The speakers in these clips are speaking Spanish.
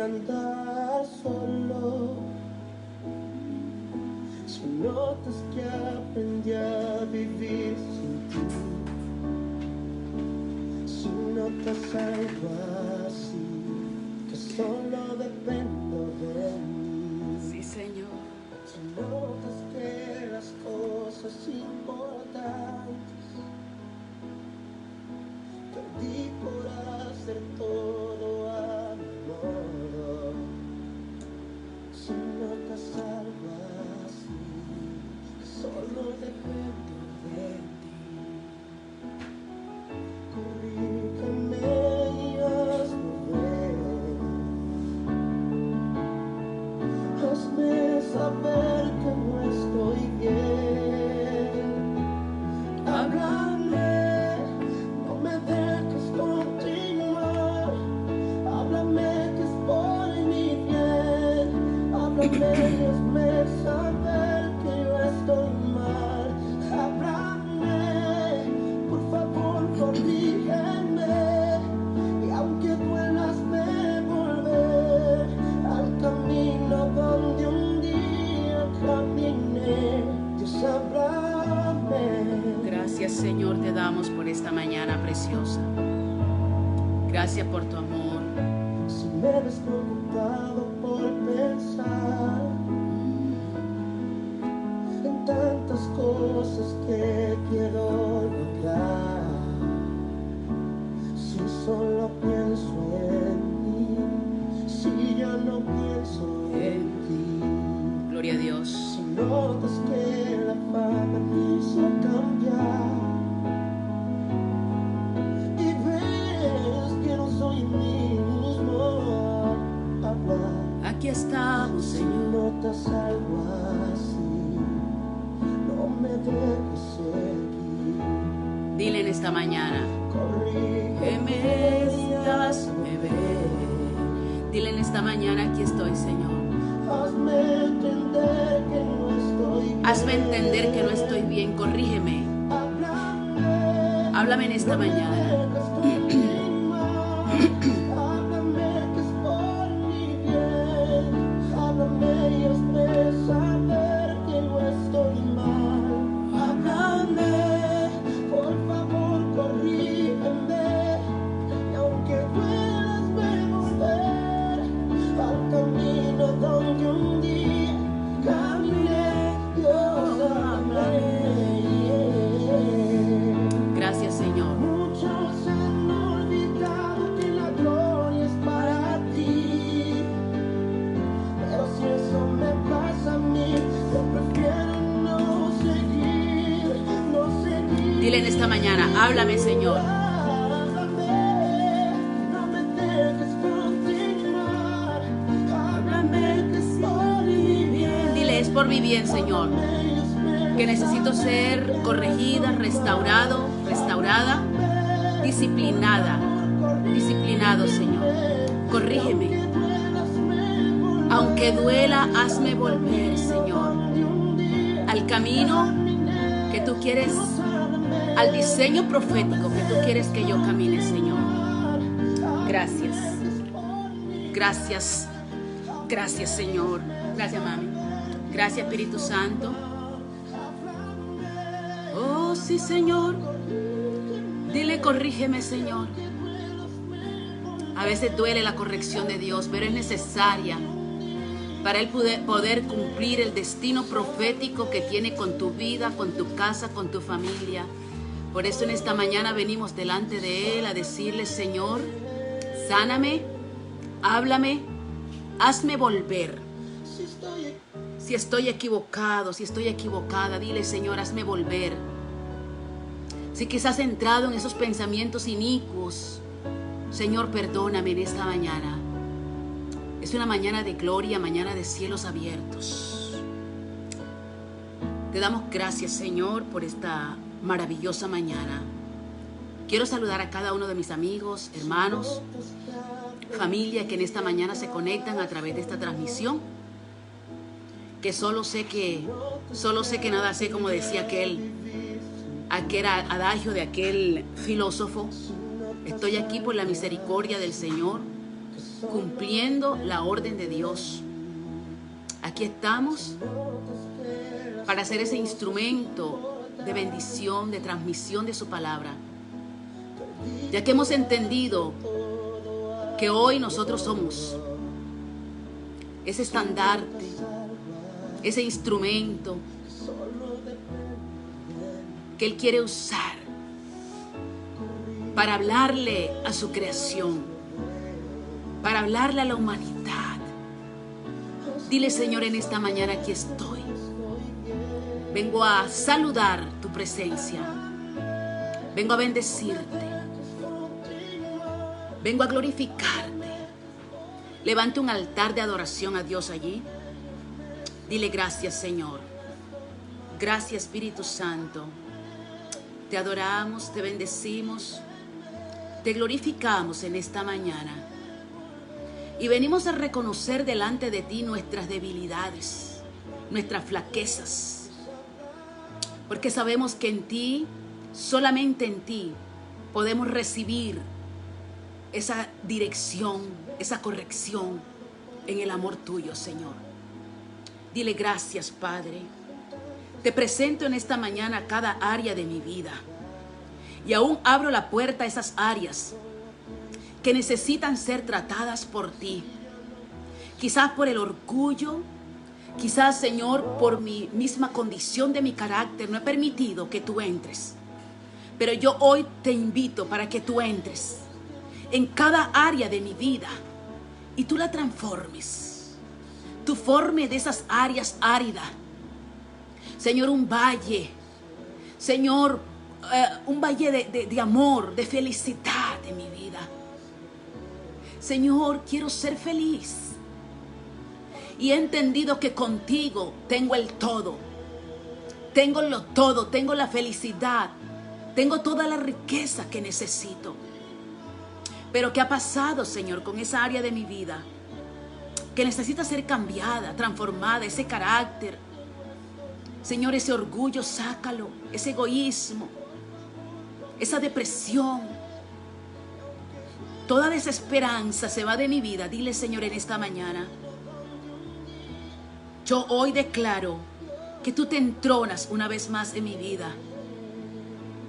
andar solo. Si notas que aprendí a vivir sin ti, si notas algo así, que solo dependo de mí. Sí, Señor. Si notas que las cosas importantes perdí por hacer todo a mi modo, si notas algo así, solo dependo de ti. Corrígeme y hazme ver, hazme saber que no estoy bien. Háblame, no me dejes continuar. Háblame que es por mi bien. Háblame y hazme saber que yo estoy mal. Háblame, por favor, corrígeme. Y aunque duela, hazme volver al camino donde un día caminé. Dios, háblame. Gracias, Señor, te damos por esta mañana preciosa. Gracias por tu amor. Si me ves preocupado por pensar en tantas cosas que quiero lograr, si solo pienso en mí, si ya no pienso en ti, Gloria a Dios. si notas que la fama me hizo cambiar y ves que no soy mismo, habla. Aquí estamos, Si Señor. notas algo así, no me dejes seguir. Dile en esta mañana. Corrígeme y hazme ver. Dile en esta mañana, aquí estoy, Señor. Hazme entender que no estoy bien. Hazme entender que no estoy bien. Corrígeme. Háblame, Háblame en esta mañana. háblame que es por mi bien. Háblame y hazme saber que no estoy mal. Háblame, por favor, corrígeme. Y aunque duela, hazme volver al camino donde un día caminé. Dios, háblame. Gracias, Señor. Muchos han olvidado que la gloria es para ti, pero si eso me pasa a mí, yo prefiero no seguir, no seguir. Dile en esta mañana, háblame, Señor. Háblame, no me dejes continuar. Háblame que es por mi bien. Dile, es por mi bien, Señor, que necesito ser corregida, restaurado, restaurada, disciplinado, Señor. Corrígeme. Aunque duela, hazme volver, Señor, al camino que tú quieres, al diseño profético que tú quieres que yo camine, Señor. Gracias. Gracias. Gracias, Señor. Gracias, mami. Gracias, Espíritu Santo. Oh, sí, Señor. Dile, corrígeme, Señor. A veces duele la corrección de Dios, pero es necesaria para Él poder cumplir el destino profético que tiene con tu vida, con tu casa, con tu familia. Por eso en esta mañana venimos delante de Él a decirle, Señor, sáname, háblame, hazme volver. Si estoy equivocado, si estoy equivocada, dile, Señor, hazme volver. Si quizás he entrado en esos pensamientos inicuos, Señor, perdóname en esta mañana. Es una mañana de gloria, mañana de cielos abiertos. Te damos gracias, Señor, por esta maravillosa mañana. Quiero saludar a cada uno de mis amigos, hermanos, familia que en esta mañana se conectan a través de esta transmisión. Que solo sé que nada sé, como decía aquel adagio de aquel filósofo. Estoy aquí por la misericordia del Señor. cumpliendo la orden de Dios. Aquí estamos para ser ese instrumento de bendición, de transmisión de su palabra. Ya que hemos entendido que hoy nosotros somos ese estandarte, ese instrumento que Él quiere usar para hablarle a su creación, para hablarle a la humanidad. Dile, Señor, en esta mañana aquí estoy. Vengo a saludar tu presencia. Vengo a bendecirte. Vengo a glorificarte. Levante un altar de adoración a Dios allí. Dile gracias, Señor. Gracias, Espíritu Santo. Te adoramos, te bendecimos, te glorificamos en esta mañana. Y venimos a reconocer delante de ti nuestras debilidades, nuestras flaquezas. Porque sabemos que en ti, solamente en ti, podemos recibir esa dirección, esa corrección en el amor tuyo, Señor. Dile gracias, Padre. Te presento en esta mañana cada área de mi vida. Y aún abro la puerta a esas áreas que necesitan ser tratadas por ti. Quizás por el orgullo, quizás, Señor, por mi misma condición de mi carácter, no he permitido que tú entres. Pero yo hoy te invito para que tú entres en cada área de mi vida y tú la transformes. Tú formes de esas áreas áridas, Señor, un valle, Señor, un valle de amor, de felicidad en mi vida. Señor, quiero ser feliz. Y he entendido que contigo tengo el todo. Tengo lo todo, tengo la felicidad, tengo toda la riqueza que necesito. Pero ¿qué ha pasado, Señor, con esa área de mi vida que necesita ser cambiada, transformada, ese carácter? Señor, ese orgullo, sácalo, ese egoísmo, esa depresión, toda desesperanza se va de mi vida. Dile, Señor, en esta mañana, yo hoy declaro que tú te entronas una vez más en mi vida,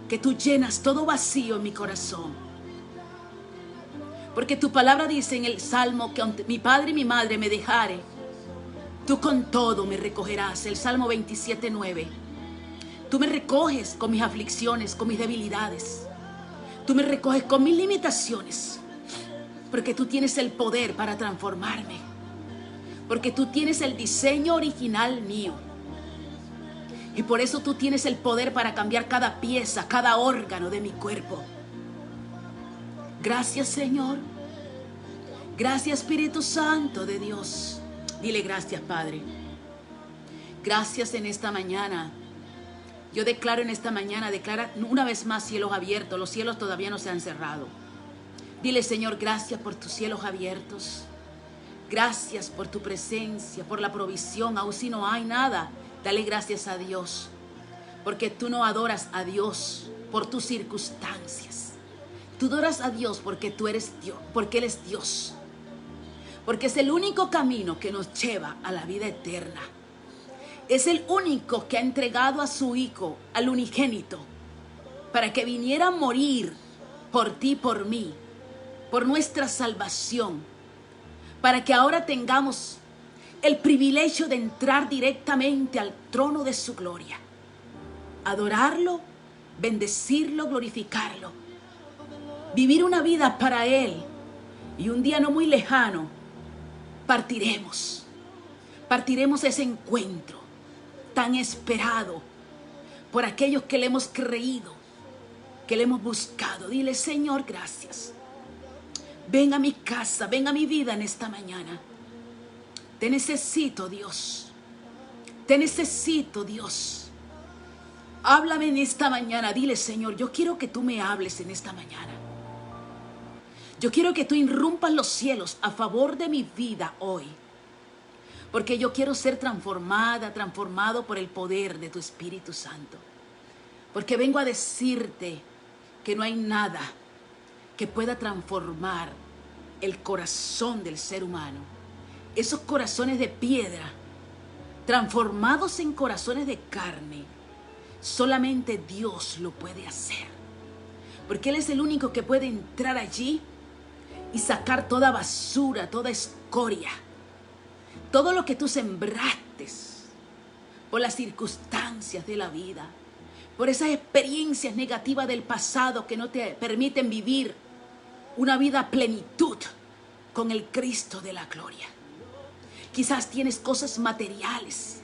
que tú llenas todo vacío en mi corazón. Porque tu palabra dice en el Salmo que aunque mi padre y mi madre me dejare, tú con todo me recogerás. El Salmo 27:9. Tú me recoges con mis aflicciones, con mis debilidades. Tú me recoges con mis limitaciones. Porque tú tienes el poder para transformarme. Porque tú tienes el diseño original mío. Y por eso tú tienes el poder para cambiar cada pieza, cada órgano de mi cuerpo. Gracias, Señor. Gracias, Espíritu Santo de Dios. Dile gracias, Padre. Gracias en esta mañana. Yo declaro en esta mañana, declara una vez más cielos abiertos. Los cielos todavía no se han cerrado. Dile, Señor, gracias por tus cielos abiertos. Gracias por tu presencia, por la provisión. Aun si no hay nada, dale gracias a Dios. Porque tú no adoras a Dios por tus circunstancias. Tú adoras a Dios porque tú eres Dios, porque Él es Dios. Porque es el único camino que nos lleva a la vida eterna. Es el único que ha entregado a su Hijo, al unigénito, para que viniera a morir por ti, por mí, por nuestra salvación. Para que ahora tengamos el privilegio de entrar directamente al trono de su gloria. Adorarlo, bendecirlo, glorificarlo. Vivir una vida para Él. Y un día no muy lejano, partiremos. Partiremos a ese encuentro tan esperado por aquellos que le hemos creído, que le hemos buscado. Dile, Señor, gracias. Ven a mi casa, ven a mi vida en esta mañana. Te necesito, Dios. Te necesito, Dios. Háblame en esta mañana. Dile, Señor, yo quiero que tú me hables en esta mañana. Yo quiero que tú irrumpas los cielos a favor de mi vida hoy. Porque yo quiero ser transformada, transformado por el poder de tu Espíritu Santo. Porque vengo a decirte que no hay nada que pueda transformar el corazón del ser humano. Esos corazones de piedra, transformados en corazones de carne, solamente Dios lo puede hacer. Porque Él es el único que puede entrar allí y sacar toda basura, toda escoria, todo lo que tú sembraste por las circunstancias de la vida, por esas experiencias negativas del pasado que no te permiten vivir una vida a plenitud con el Cristo de la gloria. Quizás tienes cosas materiales,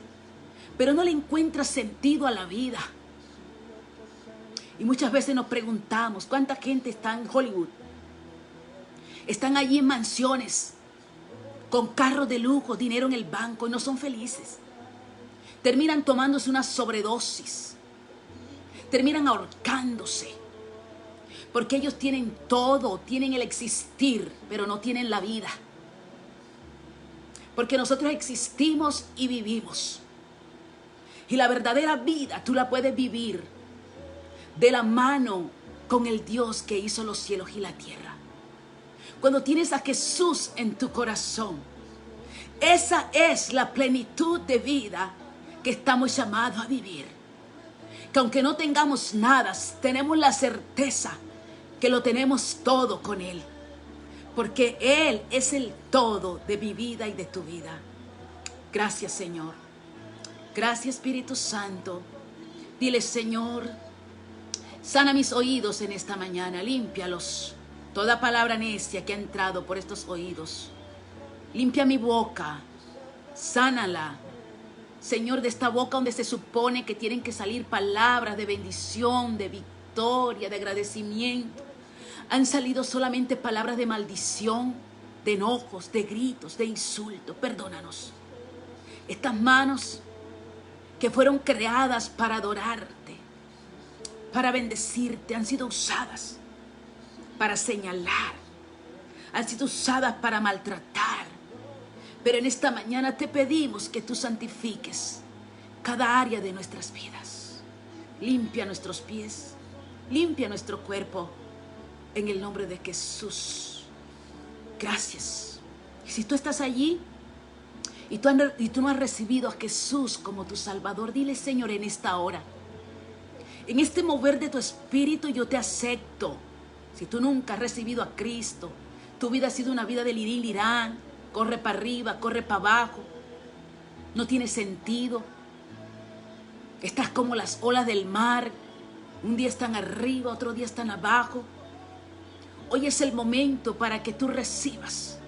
pero no le encuentras sentido a la vida. Y muchas veces nos preguntamos, ¿cuánta gente está en Hollywood? Están allí en mansiones, con carros de lujo, dinero en el banco y no son felices. Terminan tomándose una sobredosis. Terminan ahorcándose. Porque ellos tienen todo, tienen el existir, pero no tienen la vida. Porque nosotros existimos y vivimos. Y la verdadera vida tú la puedes vivir de la mano con el Dios que hizo los cielos y la tierra. Cuando tienes a Jesús en tu corazón, esa es la plenitud de vida que estamos llamados a vivir. Que aunque no tengamos nada, tenemos la certeza que lo tenemos todo con Él. Porque Él es el todo de mi vida y de tu vida. Gracias, Señor. Gracias, Espíritu Santo. Dile, Señor, sana mis oídos en esta mañana, límpialos. Toda palabra necia que ha entrado por estos oídos. Limpia mi boca, sánala. Señor, de esta boca donde se supone que tienen que salir palabras de bendición, de victoria, de agradecimiento. Han salido solamente palabras de maldición, de enojos, de gritos, de insultos. Perdónanos. Estas manos que fueron creadas para adorarte, para bendecirte, han sido usadas para señalar, han sido usadas para maltratar. Pero en esta mañana te pedimos que tú santifiques cada área de nuestras vidas. Limpia nuestros pies, limpia nuestro cuerpo, en el nombre de Jesús. Gracias. Y si tú estás allí y tú no has recibido a Jesús como tu Salvador, dile, Señor, en esta hora, en este mover de tu espíritu, yo te acepto. Si tú nunca has recibido a Cristo, tu vida ha sido una vida de lirín, lirán, corre para arriba, corre para abajo, no tiene sentido. Estás como las olas del mar, un día están arriba, otro día están abajo. Hoy es el momento para que tú recibas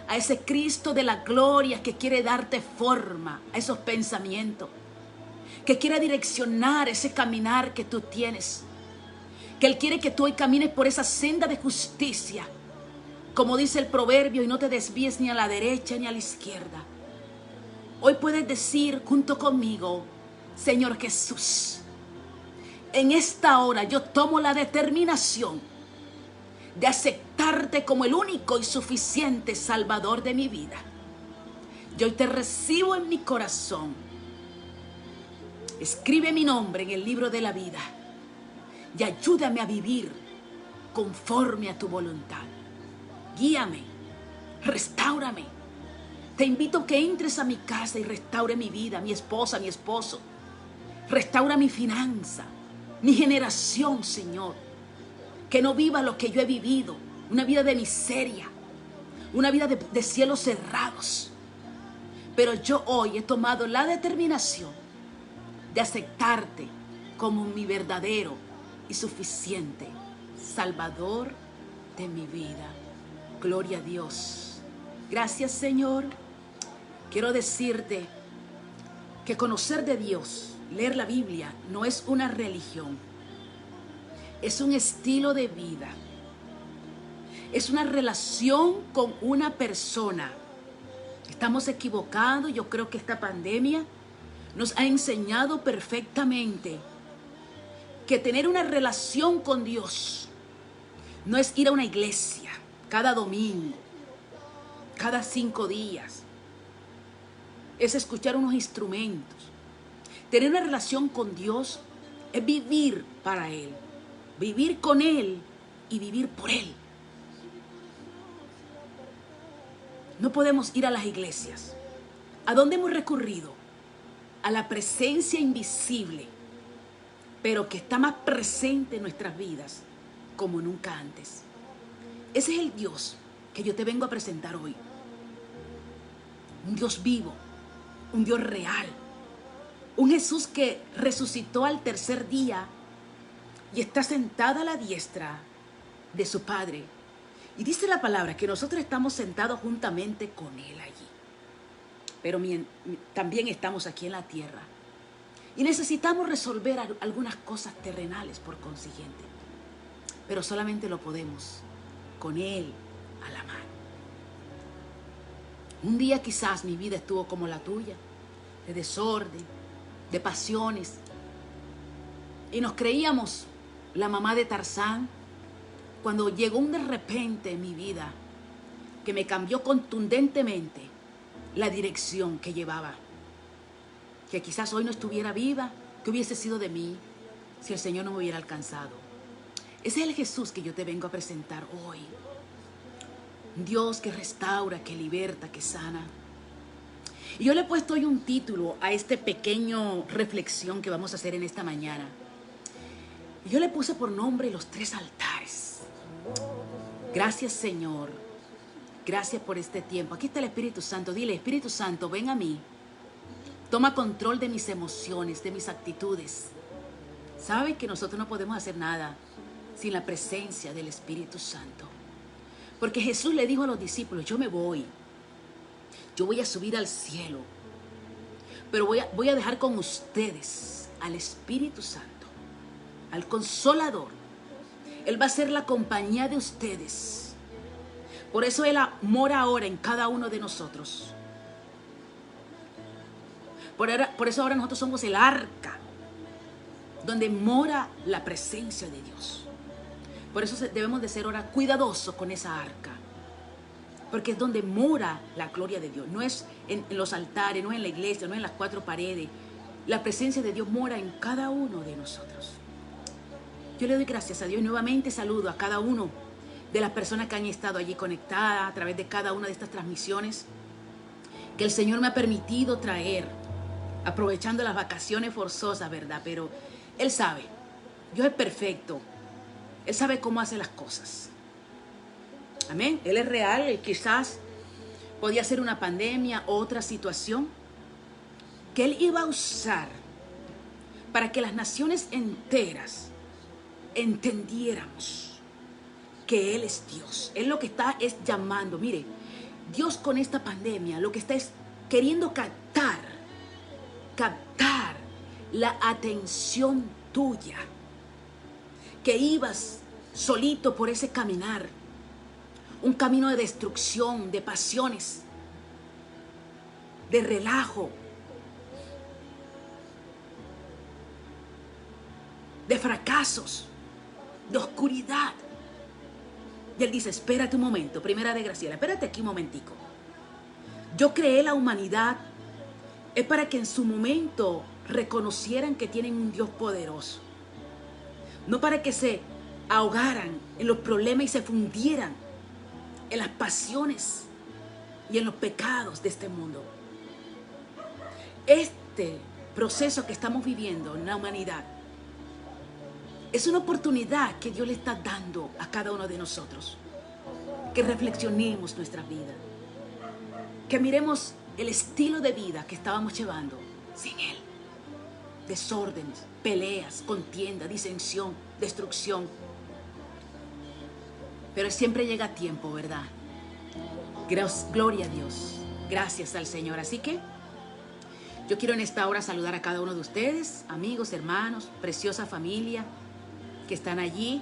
a ese Cristo de la gloria que quiere darte forma a esos pensamientos, que quiere direccionar ese caminar que tú tienes, que Él quiere que tú hoy camines por esa senda de justicia, como dice el proverbio, y no te desvíes ni a la derecha ni a la izquierda. Hoy puedes decir junto conmigo, Señor Jesús, en esta hora yo tomo la determinación de aceptarte como el único y suficiente Salvador de mi vida. Yo hoy te recibo en mi corazón. Escribe mi nombre en el libro de la vida y ayúdame a vivir conforme a tu voluntad. Guíame, restáurame. Te invito a que entres a mi casa y restaure mi vida, mi esposa, mi esposo. Restaura mi finanza, mi generación, Señor. Que no viva lo que yo he vivido, una vida de miseria, una vida de cielos cerrados. Pero yo hoy he tomado la determinación de aceptarte como mi verdadero y suficiente Salvador de mi vida. Gloria a Dios. Gracias, Señor. Quiero decirte que conocer de Dios, leer la Biblia, no es una religión. Es un estilo de vida. Es una relación con una persona. Estamos equivocados. Yo creo que esta pandemia nos ha enseñado perfectamente que tener una relación con Dios no es ir a una iglesia cada domingo, cada 5 días. Es escuchar unos instrumentos. Tener una relación con Dios es vivir para Él, vivir con Él y vivir por Él. no podemos ir a las iglesias. ¿A dónde hemos recurrido? A la presencia invisible, pero que está más presente en nuestras vidas como nunca antes. Ese es el Dios que yo te vengo a presentar hoy. Un Dios vivo, un Dios real, un Jesús que resucitó al tercer día y está sentado a la diestra de su Padre. Y dice la palabra que nosotros estamos sentados juntamente con Él allí. Pero también estamos aquí en la tierra. Y necesitamos resolver algunas cosas terrenales por consiguiente. Pero solamente lo podemos con Él a la mano. Un día quizás mi vida estuvo como la tuya, de desorden, de pasiones. Y nos creíamos la mamá de Tarzán, cuando llegó un de repente en mi vida que me cambió contundentemente la dirección que llevaba. Que quizás hoy no estuviera viva, que hubiese sido de mí si el Señor no me hubiera alcanzado. Ese es el Jesús que yo te vengo a presentar hoy. Un Dios que restaura, que liberta, que sana. Y yo le he puesto hoy un título a este pequeño reflexión que vamos a hacer en esta mañana. Y yo le puse por nombre los 3 altares. Gracias, Señor. Gracias por este tiempo. Aquí está el Espíritu Santo. Dile, Espíritu Santo, ven a mí. Toma control de mis emociones, de mis actitudes. ¿Sabe que nosotros no podemos hacer nada sin la presencia del Espíritu Santo? Porque Jesús le dijo a los discípulos, yo me voy. Yo voy a subir al cielo. Pero voy a dejar con ustedes al Espíritu Santo, al Consolador. Él va a ser la compañía de ustedes. Por eso Él mora ahora en cada uno de nosotros. Por eso ahora nosotros somos el arca, donde mora la presencia de Dios. Por eso debemos de ser ahora cuidadosos con esa arca. Porque es donde mora la gloria de Dios. No es en los altares, no es en la iglesia, no es en las 4 paredes. La presencia de Dios mora en cada uno de nosotros. Yo le doy gracias a Dios y nuevamente saludo a cada uno de las personas que han estado allí conectadas a través de cada una de estas transmisiones que el Señor me ha permitido traer, aprovechando las vacaciones forzosas, ¿verdad? Pero Él sabe, Dios es perfecto, Él sabe cómo hace las cosas. Amén. Él es real y quizás podía ser una pandemia o otra situación que Él iba a usar para que las naciones enteras entendiéramos que Él es Dios. Él lo que está es llamando. Mire, Dios con esta pandemia lo que está es queriendo captar la atención tuya. Que ibas solito por ese caminar. Un camino de destrucción, de pasiones, de relajo, de fracasos, de oscuridad. Y Él dice, espérate un momento, primera de Graciela, espérate aquí un momentico. Yo creé la humanidad, es para que en su momento reconocieran que tienen un Dios poderoso. No para que se ahogaran en los problemas y se fundieran en las pasiones y en los pecados de este mundo. Este proceso que estamos viviendo en la humanidad es una oportunidad que Dios le está dando a cada uno de nosotros. Que reflexionemos nuestra vida. Que miremos el estilo de vida que estábamos llevando sin Él. Desórdenes, peleas, contienda, disensión, destrucción. Pero siempre llega a tiempo, ¿verdad? Gloria a Dios. Gracias al Señor. Así que yo quiero en esta hora saludar a cada uno de ustedes, amigos, hermanos, preciosa familia que están allí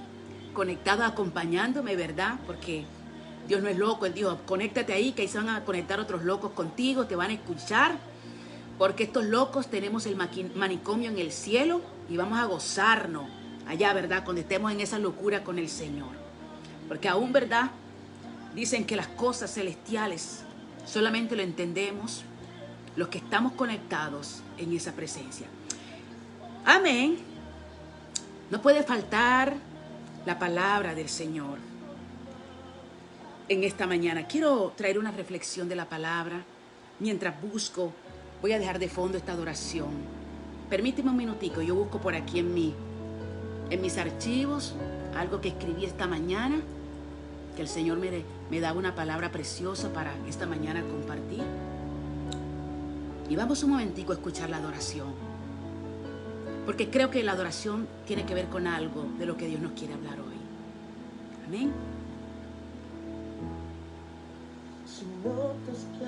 conectados, acompañándome, ¿verdad? Porque Dios no es loco. Él dijo, conéctate ahí, que ahí se van a conectar otros locos contigo, te van a escuchar. Porque estos locos tenemos el manicomio en el cielo y vamos a gozarnos allá, ¿verdad? Cuando estemos en esa locura con el Señor. Porque aún, ¿verdad? Dicen que las cosas celestiales solamente lo entendemos los que estamos conectados en esa presencia. Amén. No puede faltar la palabra del Señor. en esta mañana. Quiero traer una reflexión de la palabra. Mientras busco, voy a dejar de fondo esta adoración. Permíteme un minutico, yo busco por aquí en mis archivos algo que escribí esta mañana, que el Señor me daba una palabra preciosa para esta mañana compartir. Y vamos un momentico a escuchar la adoración, porque creo que la adoración tiene que ver con algo de lo que Dios nos quiere hablar hoy. Amén. Si notas que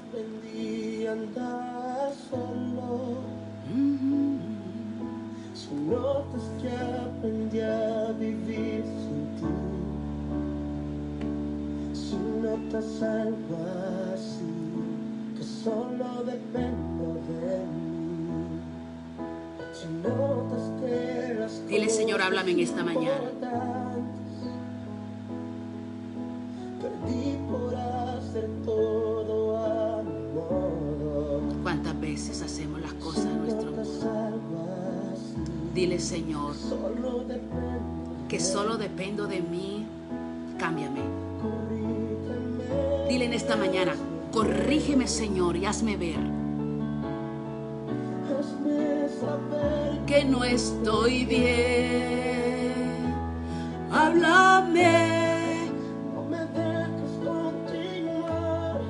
aprendí a andar solo, si notas que aprendí a vivir sin ti, si notas algo así, que solo dependo de mí, si notas que las Dile, Señor, háblame en esta mañana. Perdí por hacer todo a mi modo. ¿Cuántas veces hacemos las cosas a nuestro modo? Dile, Señor, que solo dependo de mí. Cámbiame. Dile en esta mañana, corrígeme, Señor, y hazme ver que no estoy bien. Háblame. No me dejes continuar.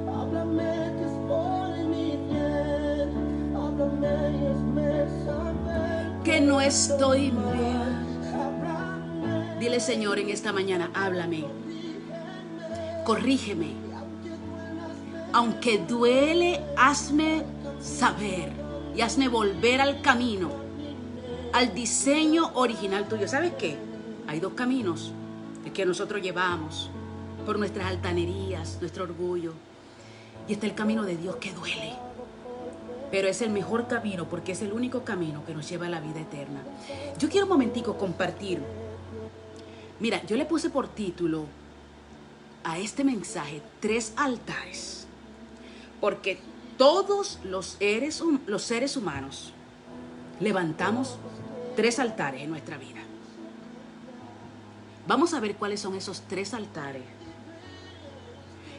Háblame que es por mi bien. Háblame y hazme saber Que no estoy bien. Háblame. Dile, Señor, en esta mañana, háblame. Corrígeme. Aunque duele, hazme saber y hazme volver al camino, al diseño original tuyo. ¿Sabes qué? Hay dos caminos que nosotros llevamos por nuestras altanerías, nuestro orgullo. Y está el camino de Dios que duele. Pero es el mejor camino porque es el único camino que nos lleva a la vida eterna. Yo quiero un momentico compartir. Mira, yo le puse por título a este mensaje 3 altares. Porque todos los seres humanos levantamos 3 altares en nuestra vida. Vamos a ver cuáles son esos 3 altares.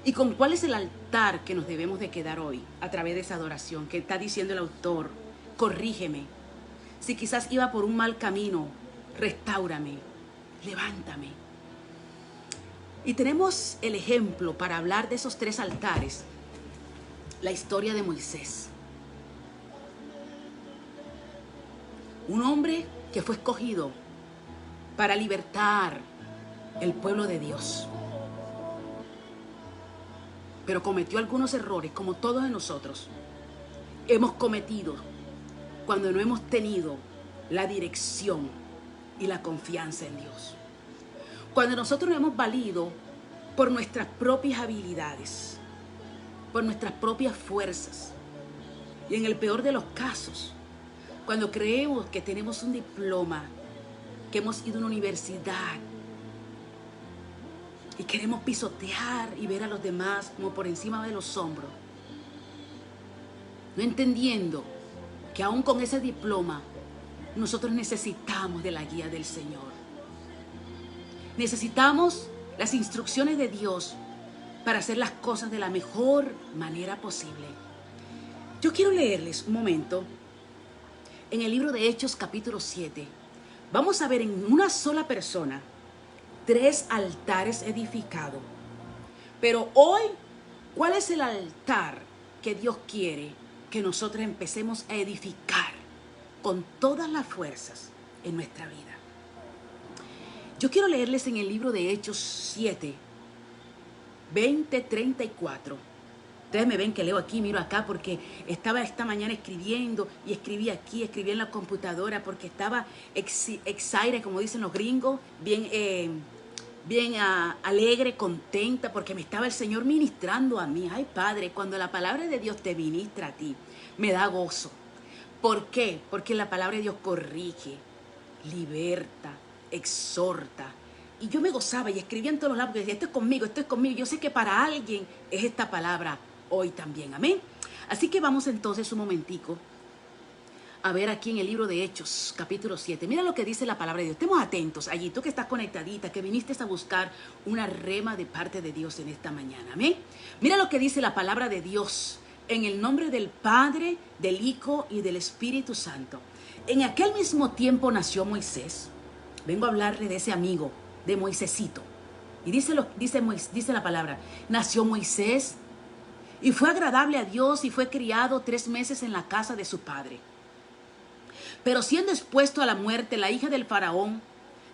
Y con cuál es el altar que nos debemos de quedar hoy a través de esa adoración que está diciendo el autor. Corrígeme. Si quizás iba por un mal camino, restáurame, levántame. Y tenemos el ejemplo para hablar de esos 3 altares. La historia de Moisés. Un hombre que fue escogido para libertar el pueblo de Dios. Pero cometió algunos errores, como todos de nosotros hemos cometido cuando no hemos tenido la dirección y la confianza en Dios. Cuando nosotros nos hemos valido por nuestras propias habilidades, por nuestras propias fuerzas. Y en el peor de los casos, cuando creemos que tenemos un diploma, que hemos ido a una universidad y queremos pisotear y ver a los demás como por encima de los hombros, no entendiendo que aún con ese diploma nosotros necesitamos de la guía del Señor. Necesitamos las instrucciones de Dios para hacer las cosas de la mejor manera posible. Yo quiero leerles un momento en el libro de Hechos capítulo 7. Vamos a ver en una sola persona 3 altares edificados. Pero hoy, ¿cuál es el altar que Dios quiere que nosotros empecemos a edificar con todas las fuerzas en nuestra vida? Yo quiero leerles en el libro de Hechos 7, 20-34. Ustedes me ven que leo aquí, miro acá, porque estaba esta mañana escribiendo y escribí aquí, escribí en la computadora, porque estaba excited, como dicen los gringos, bien alegre, contenta, porque me estaba el Señor ministrando a mí. Ay, Padre, cuando la palabra de Dios te ministra a ti, me da gozo. ¿Por qué? Porque la palabra de Dios corrige, liberta, exhorta. Y yo me gozaba y escribía en todos los lados, porque decía, esto es conmigo, esto es conmigo. Yo sé que para alguien es esta palabra hoy también. Amén. Así que vamos entonces un momentico a ver aquí en el libro de Hechos, capítulo 7. Mira lo que dice la palabra de Dios. Estemos atentos allí, tú que estás conectadita, que viniste a buscar una rema de parte de Dios en esta mañana. Amén. Mira lo que dice la palabra de Dios. En el nombre del Padre, del Hijo y del Espíritu Santo. En aquel mismo tiempo nació Moisés. Vengo a hablarle de ese amigo, de Moisésito. Y dice la palabra, nació Moisés y fue agradable a Dios y fue criado 3 meses en la casa de su padre. Pero siendo expuesto a la muerte, la hija del faraón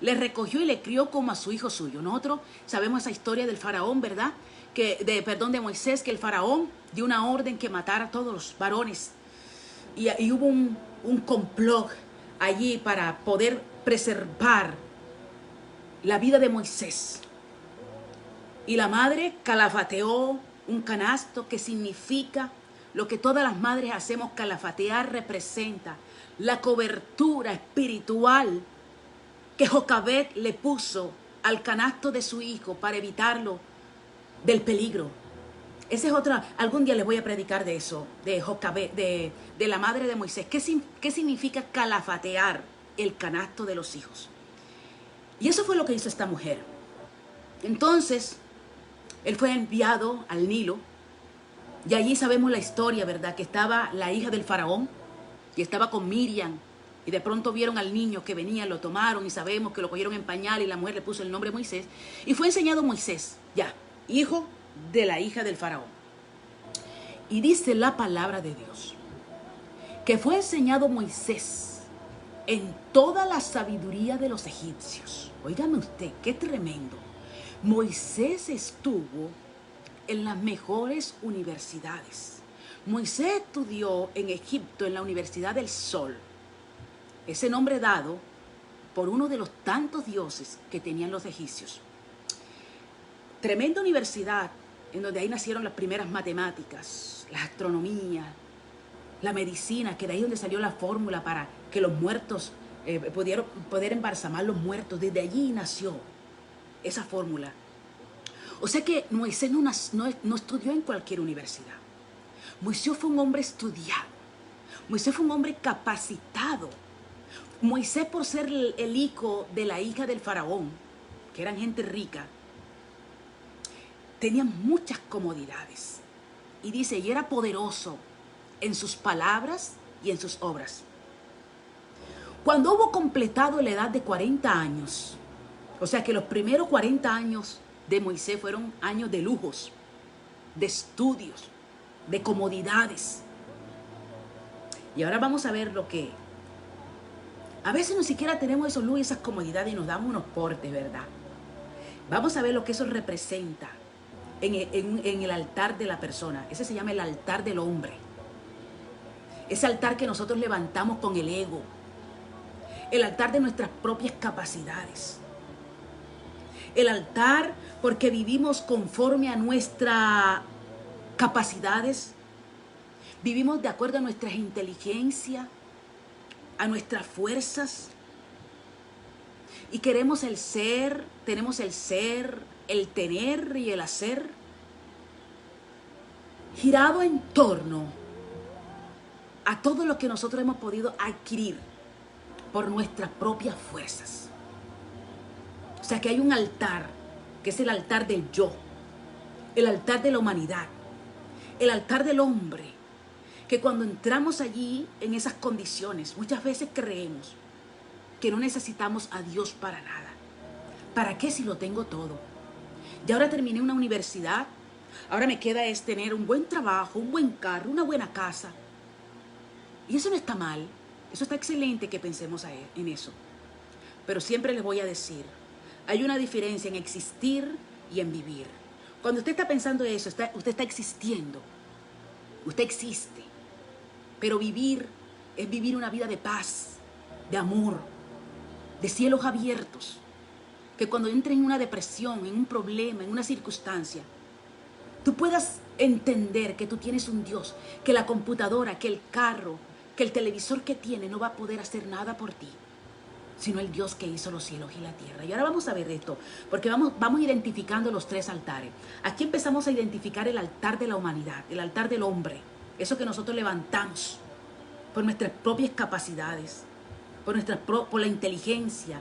le recogió y le crió como a su hijo suyo. Nosotros sabemos esa historia del faraón, ¿verdad? De Moisés, que el faraón dio una orden que matara a todos los varones. Y hubo un complot allí para poder preservar la vida de Moisés. Y la madre calafateó un canasto, que significa lo que todas las madres hacemos. Calafatear representa la cobertura espiritual que Jocabed le puso al canasto de su hijo para evitarlo del peligro. Esa es otra, algún día les voy a predicar de eso, de Jocabed, de la madre de Moisés. ¿Qué significa calafatear el canasto de los hijos? Y eso fue lo que hizo esta mujer. Entonces, él fue enviado al Nilo, y allí sabemos la historia, ¿verdad? Que estaba la hija del faraón, y estaba con Miriam, y de pronto vieron al niño que venía, lo tomaron, y sabemos que lo cogieron en pañal, y la mujer le puso el nombre Moisés, y fue enseñado Moisés, ya, hijo de la hija del faraón. Y dice la palabra de Dios, que fue enseñado Moisés en toda la sabiduría de los egipcios. Óigame usted, qué tremendo. Moisés estuvo en las mejores universidades. Moisés estudió en Egipto en la Universidad del Sol. Ese nombre dado por uno de los tantos dioses que tenían los egipcios. Tremenda universidad en donde ahí nacieron las primeras matemáticas, la astronomía, la medicina, que de ahí donde salió la fórmula para que los muertos poder embalsamar los muertos. Desde allí nació esa fórmula. O sea que Moisés no estudió en cualquier universidad. Moisés fue un hombre estudiado. Moisés fue un hombre capacitado. Moisés, por ser el hijo de la hija del faraón, que eran gente rica, tenía muchas comodidades. Y dice, y era poderoso en sus palabras y en sus obras. Cuando hubo completado la edad de 40 años, o sea que los primeros 40 años de Moisés fueron años de lujos, de estudios, de comodidades. Y ahora vamos a ver lo que... A veces ni siquiera tenemos esos lujos y esas comodidades y nos damos unos portes, ¿verdad? Vamos a ver lo que eso representa en el altar de la persona. Ese se llama el altar del hombre. Ese altar que nosotros levantamos con el ego. El altar de nuestras propias capacidades. El altar porque vivimos conforme a nuestras capacidades. Vivimos de acuerdo a nuestras inteligencias, a nuestras fuerzas. Y queremos el ser, tenemos el ser, el tener y el hacer girado en torno a todo lo que nosotros hemos podido adquirir por nuestras propias fuerzas. O sea que hay un altar, que es el altar del yo, el altar de la humanidad, el altar del hombre, que cuando entramos allí en esas condiciones, muchas veces creemos que no necesitamos a Dios para nada. ¿Para qué si lo tengo todo? Ya ahora terminé una universidad, ahora me queda es tener un buen trabajo, un buen carro, una buena casa. Y eso no está mal, eso está excelente que pensemos en eso. Pero siempre les voy a decir, hay una diferencia en existir y en vivir. Cuando usted está pensando eso, usted está existiendo, usted existe. Pero vivir es vivir una vida de paz, de amor, de cielos abiertos. Que cuando entre en una depresión, en un problema, en una circunstancia, tú puedas entender que tú tienes un Dios, que la computadora, que el carro, que el televisor que tiene no va a poder hacer nada por ti, sino el Dios que hizo los cielos y la tierra. Y ahora vamos a ver esto, porque vamos identificando los 3 altares. Aquí empezamos a identificar el altar de la humanidad, el altar del hombre, eso que nosotros levantamos. por nuestras propias capacidades, por la inteligencia,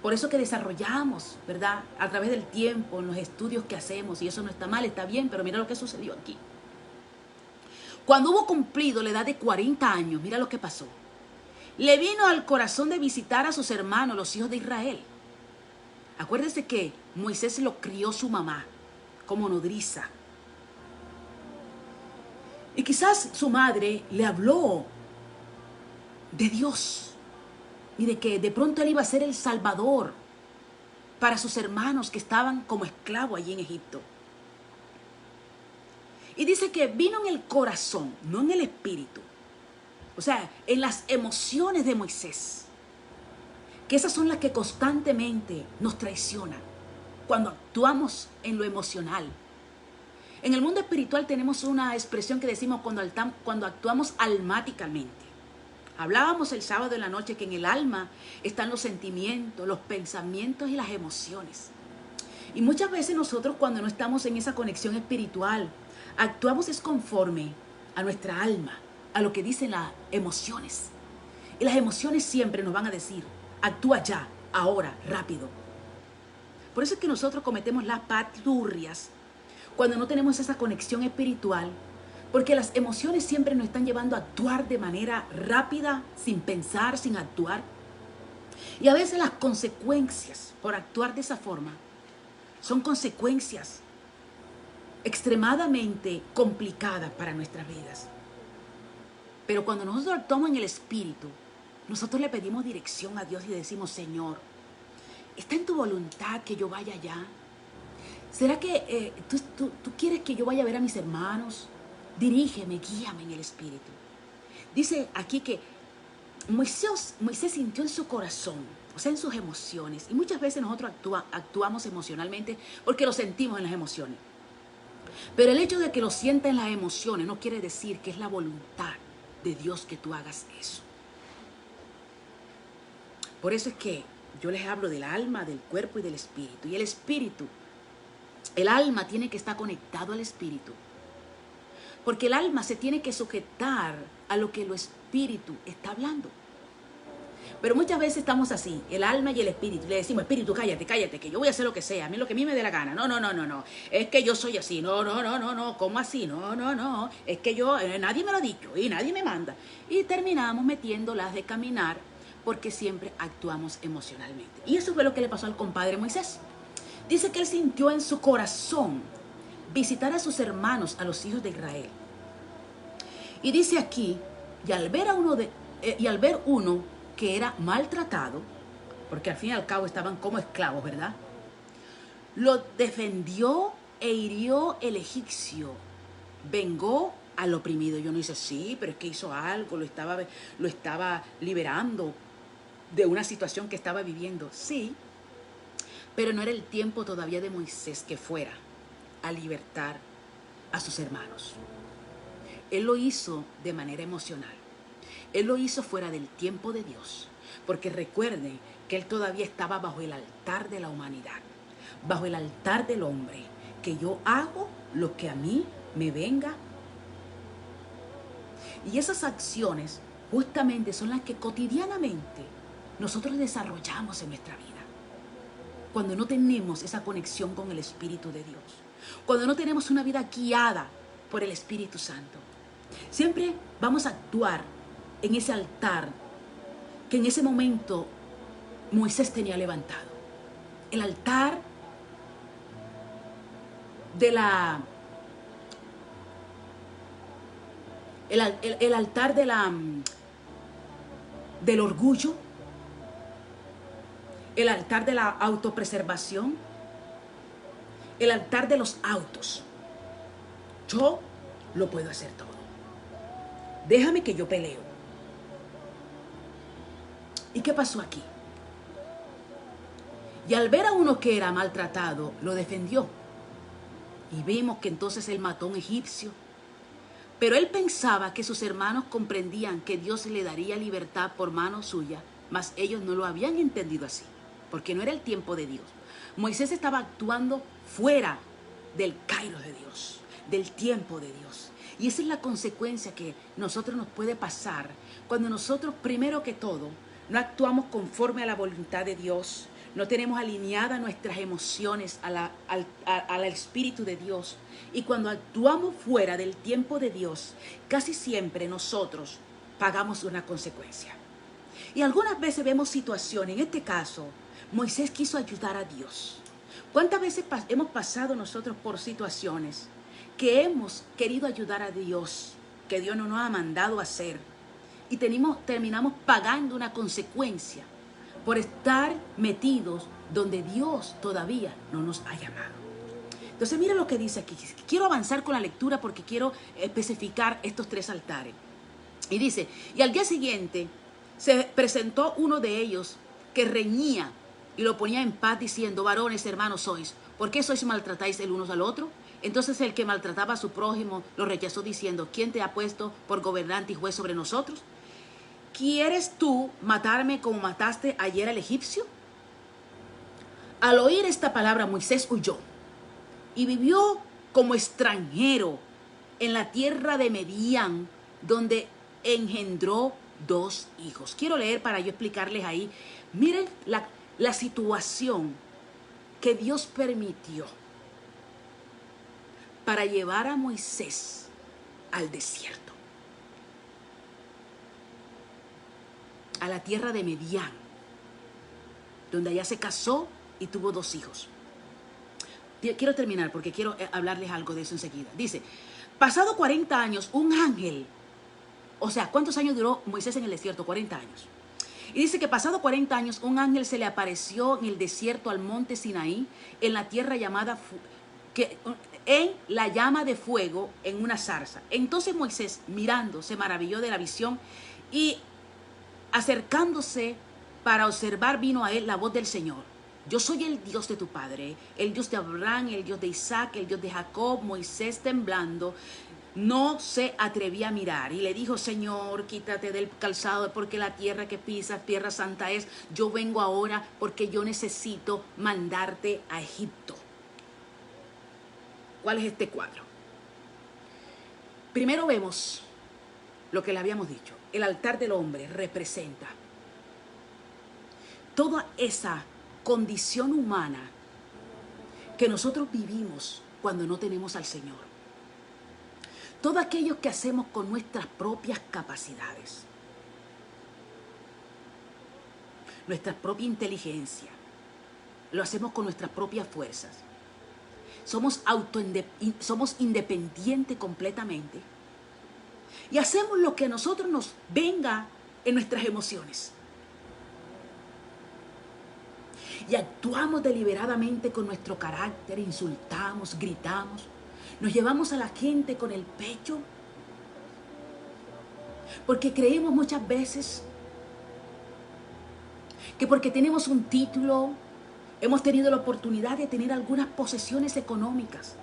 por eso que desarrollamos, ¿verdad? A través del tiempo, en los estudios que hacemos, y eso no está mal, está bien, pero mira lo que sucedió aquí. Cuando hubo cumplido la edad de 40 años, mira lo que pasó. Le vino al corazón de visitar a sus hermanos, los hijos de Israel. Acuérdense que Moisés lo crió su mamá como nodriza. Y quizás su madre le habló de Dios y de que de pronto él iba a ser el Salvador para sus hermanos que estaban como esclavos allí en Egipto. Y dice que vino en el corazón, no en el espíritu. O sea, en las emociones de Moisés. Que esas son las que constantemente nos traicionan cuando actuamos en lo emocional. En el mundo espiritual tenemos una expresión que decimos cuando actuamos almáticamente. Hablábamos el sábado en la noche que en el alma están los sentimientos, los pensamientos y las emociones. Y muchas veces nosotros cuando no estamos en esa conexión espiritual, actuamos es conforme a nuestra alma, a lo que dicen las emociones. Y las emociones siempre nos van a decir, actúa ya, ahora, rápido. Por eso es que nosotros cometemos las paturrias cuando no tenemos esa conexión espiritual, porque las emociones siempre nos están llevando a actuar de manera rápida, sin pensar, sin actuar. Y a veces las consecuencias por actuar de esa forma son consecuencias extremadamente complicadas para nuestras vidas. Pero cuando nosotros actuamos en el Espíritu, nosotros le pedimos dirección a Dios y decimos, Señor, ¿está en tu voluntad que yo vaya allá? ¿Será que tú quieres que yo vaya a ver a mis hermanos? Dirígeme, guíame en el Espíritu. Dice aquí que Moisés sintió en su corazón, o sea, en sus emociones. Y muchas veces nosotros actuamos emocionalmente porque lo sentimos en las emociones. Pero el hecho de que lo sienta en las emociones no quiere decir que es la voluntad de Dios que tú hagas eso. Por eso es que yo les hablo del alma, del cuerpo y del espíritu. Y el espíritu, el alma tiene que estar conectado al espíritu. Porque el alma se tiene que sujetar a lo que el espíritu está hablando. Pero muchas veces estamos así, el alma y el espíritu. Le decimos, espíritu, cállate, que yo voy a hacer lo que sea. A mí lo que a mí me dé la gana. No. Es que yo soy así. No. ¿Cómo así? No. Es que yo, nadie me lo ha dicho y nadie me manda. Y terminamos metiéndolas de caminar porque siempre actuamos emocionalmente. Y eso fue lo que le pasó al compadre Moisés. Dice que él sintió en su corazón visitar a sus hermanos, a los hijos de Israel. Y dice aquí, y al ver uno que era maltratado, porque al fin y al cabo estaban como esclavos, ¿verdad? Lo defendió e hirió el egipcio, vengó al oprimido. Yo no dice, sí, pero es que hizo algo, lo estaba liberando de una situación que estaba viviendo. Sí, pero no era el tiempo todavía de Moisés que fuera a libertar a sus hermanos. Él lo hizo de manera emocional. Él lo hizo fuera del tiempo de Dios. Porque recuerden que él todavía estaba bajo el altar de la humanidad, bajo el altar del hombre, que yo hago lo que a mí me venga. Y esas acciones justamente son las que cotidianamente nosotros desarrollamos en nuestra vida. Cuando no tenemos esa conexión con el Espíritu de Dios. Cuando no tenemos una vida guiada por el Espíritu Santo. Siempre vamos a actuar en ese altar que en ese momento Moisés tenía levantado. El altar de la... El altar de del orgullo, el altar de la autopreservación, el altar de los autos. Yo lo puedo hacer todo. Déjame que yo peleo. ¿Y qué pasó aquí? Y al ver a uno que era maltratado, lo defendió. Y vimos que entonces él mató a un egipcio. Pero él pensaba que sus hermanos comprendían que Dios le daría libertad por mano suya, mas ellos no lo habían entendido así, porque no era el tiempo de Dios. Moisés estaba actuando fuera del kairos de Dios, del tiempo de Dios. Y esa es la consecuencia que nosotros nos puede pasar cuando nosotros, primero que todo, no actuamos conforme a la voluntad de Dios, no tenemos alineadas nuestras emociones al Espíritu de Dios. Y cuando actuamos fuera del tiempo de Dios, casi siempre nosotros pagamos una consecuencia. Y algunas veces vemos situaciones, en este caso, Moisés quiso ayudar a Dios. ¿Cuántas veces hemos pasado nosotros por situaciones que hemos querido ayudar a Dios, que Dios no nos ha mandado a hacer, y terminamos pagando una consecuencia por estar metidos donde Dios todavía no nos ha llamado? Entonces mira lo que dice aquí. Quiero avanzar con la lectura porque quiero especificar estos 3 altares. Y dice, y al día siguiente se presentó uno de ellos que reñía y lo ponía en paz diciendo, varones, hermanos sois, ¿por qué sois maltratáis el uno al otro? Entonces el que maltrataba a su prójimo lo rechazó diciendo, ¿quién te ha puesto por gobernante y juez sobre nosotros? ¿Quieres tú matarme como mataste ayer al egipcio? Al oír esta palabra, Moisés huyó y vivió como extranjero en la tierra de Medián, donde engendró 2 hijos. Quiero leer para yo explicarles ahí. Miren la situación que Dios permitió para llevar a Moisés al desierto, a la tierra de Medián, donde allá se casó y tuvo 2 hijos. Quiero terminar porque quiero hablarles algo de eso enseguida. Dice, pasado 40 años, un ángel, o sea, ¿cuántos años duró Moisés en el desierto? 40 años. Y dice que pasado 40 años, un ángel se le apareció en el desierto al monte Sinaí, en la tierra llamada, en la llama de fuego, en una zarza. Entonces Moisés, mirando, se maravilló de la visión y acercándose para observar, vino a él la voz del Señor. Yo soy el Dios de tu padre, el Dios de Abraham, el Dios de Isaac, el Dios de Jacob. Moisés, temblando, no se atrevía a mirar y le dijo, Señor, quítate del calzado porque la tierra que pisas, tierra santa es. Yo vengo ahora porque yo necesito mandarte a Egipto. ¿Cuál es este cuadro? Primero vemos lo que le habíamos dicho. El altar del hombre representa toda esa condición humana que nosotros vivimos cuando no tenemos al Señor. Todo aquello que hacemos con nuestras propias capacidades, nuestra propia inteligencia, lo hacemos con nuestras propias fuerzas. Somos independientes completamente y hacemos lo que a nosotros nos venga en nuestras emociones. Y actuamos deliberadamente con nuestro carácter, insultamos, gritamos, nos llevamos a la gente con el pecho, porque creemos muchas veces que porque tenemos un título, hemos tenido la oportunidad de tener algunas posesiones económicas,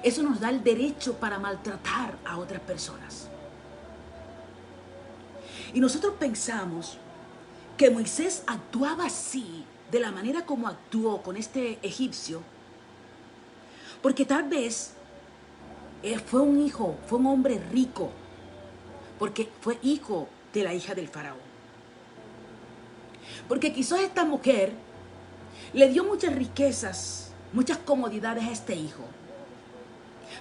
eso nos da el derecho para maltratar a otras personas. Y nosotros pensamos que Moisés actuaba así, de la manera como actuó con este egipcio, porque tal vez fue un hombre rico, porque fue hijo de la hija del faraón. Porque quizás esta mujer le dio muchas riquezas, muchas comodidades a este hijo,